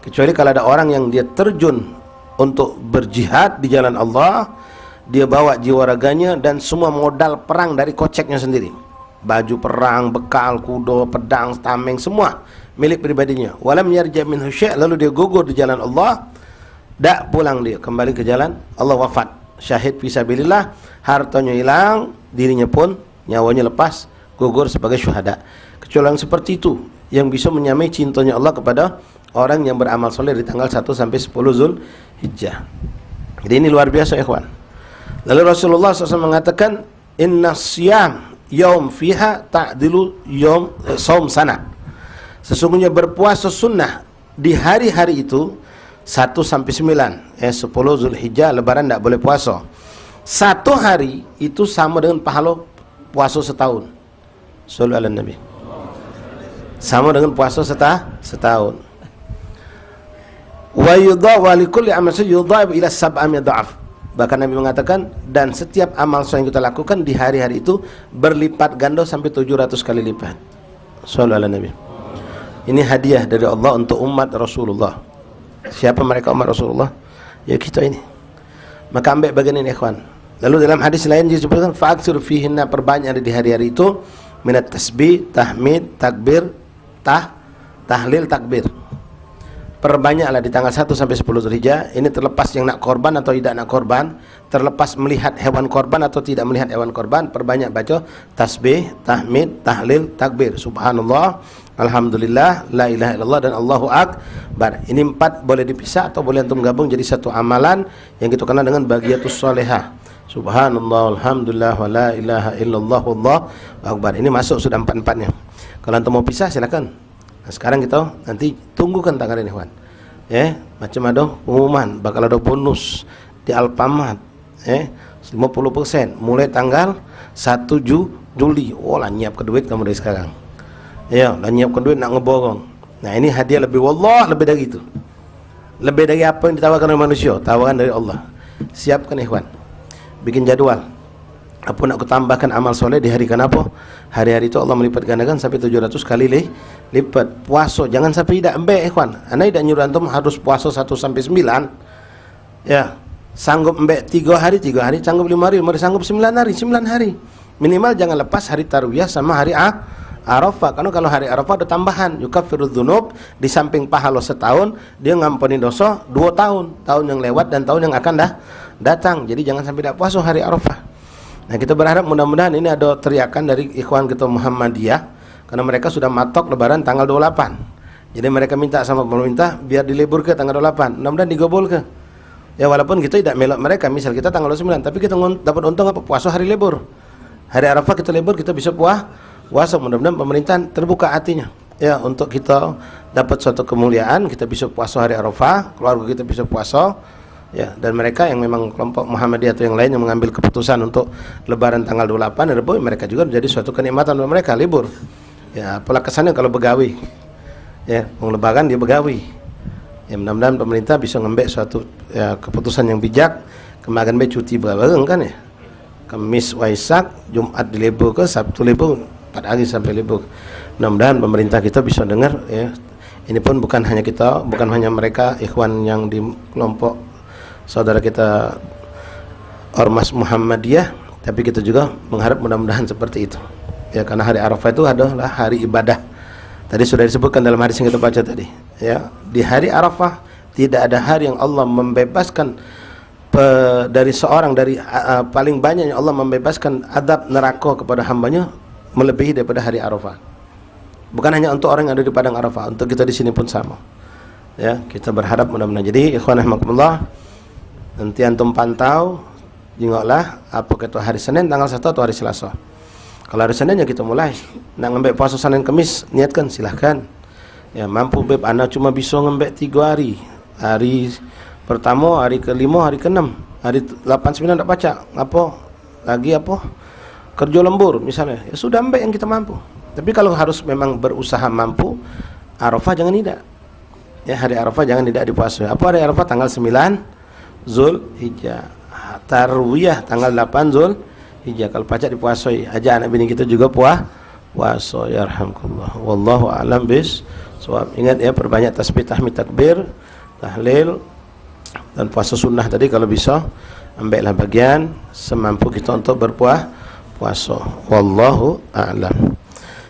Kecuali kalau ada orang yang dia terjun untuk berjihad di jalan Allah, dia bawa jiwa raganya dan semua modal perang dari koceknya sendiri, baju perang, bekal, kuda, pedang, tameng, semua milik pribadinya. Walam yarja minhu syai', lalu dia gugur di jalan Allah, dak pulang dia kembali ke jalan Allah, wafat syahid fisabilillah, hartanya hilang, dirinya pun nyawanya lepas, gugur sebagai syuhada. Kecuali yang seperti itu yang bisa menyamai cintanya Allah kepada orang yang beramal soleh di tanggal 1 sampai 10 Zulhijjah. Jadi ini luar biasa ikhwan. Lalu Rasulullah SAW mengatakan inna siyam yaum fiha ta'dilu yaum saum sana. Sesungguhnya berpuasa sunnah di hari-hari itu 1 sampai 9. 10 Zulhijjah lebaran tak boleh puasa. 1 hari itu sama dengan pahala puasa setahun. Sallu ala Nabi. Sama dengan puasa setahun. Wa yudha'u li kulli amal yudha'u ila 700 dha'af. Bahkan Nabi mengatakan, dan setiap amal yang kita lakukan di hari-hari itu berlipat ganda sampai 700 kali lipat. Sallu ala Nabi. Ini hadiah dari Allah untuk umat Rasulullah. Siapa mereka umat Rasulullah? Ya kita ini. Maka ambil bagian ini ikhwan. Lalu dalam hadis lain disebutkan fa'aksir fihinna, perbanyak di hari-hari itu minat tasbih, tahmid, takbir, tahlil, takbir. Perbanyaklah di tanggal 1 sampai 10 Zulhijjah. Ini terlepas yang nak korban atau tidak nak korban, terlepas melihat hewan korban atau tidak melihat hewan korban, perbanyak baca tasbih, tahmid, tahlil, takbir. Subhanallah, alhamdulillah, la ilaha illallah, dan Allahu akbar. Ini 4 boleh dipisah atau boleh antum gabung jadi satu amalan yang kita kenal dengan bagiatus sholihah. Subhanallah, alhamdulillah, wa la ilaha illallah, wallahu akbar. Ini masuk sudah 4-4-nya. Kalau antum mau pisah silakan. Nah, sekarang kita nanti tunggukan tanggal ini, kawan. Macam ada pengumuman bakal ada bonus di Alfamart 50% mulai tanggal 1 Juli. Oh lah, nyiapkan duit kamu dari sekarang. Ya, lah nyiapkan duit nak ngeborong. Nah, ini hadiah lebih, wallah, lebih dari itu. Lebih dari apa yang ditawarkan oleh manusia, tawaran dari Allah. Siapkan ikhwan. Bikin jadwal. Apa nak kutambahkan amal soleh di hari kenapa? Hari-hari itu Allah melipat gandakan sampai 700 kali lipat. Puasa jangan sampai tidak embek ikhwan. Ana tidak nyuruh antum harus puasa 1 sampai 9. Ya, sanggup embek 3 hari, sanggup 5 hari, sanggup 9 hari. Minimal jangan lepas hari Tarwiyah sama hari Arafah. Karena kalau hari Arafah ada tambahan, yukaffirudz dzunub, di samping pahala setahun, dia ngampuni dosa 2 tahun, tahun yang lewat dan tahun yang akan datang. Jadi jangan sampai tidak puasa hari Arafah. Nah, kita berharap mudah-mudahan ini ada teriakan dari ikhwan kita Muhammadiyah, karena mereka sudah matok lebaran tanggal 28. Jadi mereka minta sama pemerintah biar dilebur ke tanggal 28. Mudah-mudahan digobol ke. Ya, walaupun kita tidak melok mereka, misal kita tanggal 29, tapi kita dapat untung apa? Puasa hari libur. Hari Arafah kita libur, kita bisa puasa. Mudah-mudahan pemerintah terbuka hatinya. Ya, untuk kita dapat suatu kemuliaan, kita bisa puasa hari Arafah, keluarga kita bisa puasa. Ya, dan mereka yang memang kelompok Muhammadiyah atau yang lain yang mengambil keputusan untuk lebaran tanggal 28 Rebo, mereka juga menjadi suatu kenikmatan untuk mereka libur. Ya, apalah kesannya kalau begawi. Ya, mau lebaran dia begawi. Ya, mudah-mudahan pemerintah bisa ngambil suatu keputusan yang bijak. Kemarin be cuti bareng kan ya. Kamis Waisak, Jumat di libur ke, Sabtu libur, 4 hari sampai libur. Mudah-mudahan pemerintah kita bisa dengar ya. Ini pun bukan hanya kita, bukan hanya mereka ikhwan yang di kelompok saudara kita Ormas Muhammadiyah, tapi kita juga mengharap mudah-mudahan seperti itu. Ya, karena hari Arafah itu adalah hari ibadah. Tadi sudah disebutkan dalam hadis yang kita baca tadi. Ya, di hari Arafah tidak ada hari yang Allah membebaskan dari seorang dari paling banyak yang Allah membebaskan adab neraka kepada hambanya melebihi daripada hari Arafah. Bukan hanya untuk orang yang ada di padang Arafah, untuk kita di sini pun sama. Ya, kita berharap mudah-mudahan. Jadi ikhwan rahimakumullah, nanti antum pantau, jengoklah apa kata hari Senin tanggal 1 atau hari Selasa. Kalau hari Senin ya kita mulai. Nak ngambil puasa Senin Kamis, niatkan silahkan. Ya, mampu beb, anak cuma bisa ngambil 3 hari. Hari pertama, hari ke-5, hari ke-6, hari 8, 9 tak baca. Apa? Lagi apa? Kerja lembur misalnya. Ya sudah ambil yang kita mampu. Tapi kalau harus memang berusaha mampu, Arafah jangan tidak. Ya, hari Arafah jangan tidak dipuasa. Apa hari Arafah? Tanggal 9 Zulhijjah, Tarwiyah tanggal 8 Zulhijjah. Kalau pacak dipuasai, aja anak bini kita juga puasa. Ya rahmatullah. Wallahu a'lam bissawab. Ingat ya, perbanyak tasbih, tahmid, takbir, tahlil, dan puasa sunnah tadi kalau bisa ambillah bagian semampu kita untuk berpuasa. Wallahu a'lam.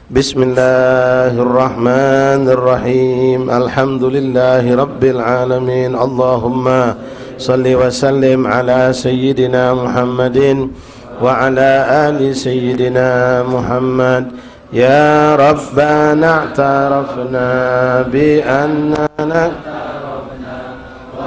Bismillahirrahmanirrahim. Alhamdulillahi rabbil alamin. Allahumma salli wa sallim ala sayyidina Muhammadin wa ala ali sayyidina Muhammad. Ya Rabbana i'tarafna bi annana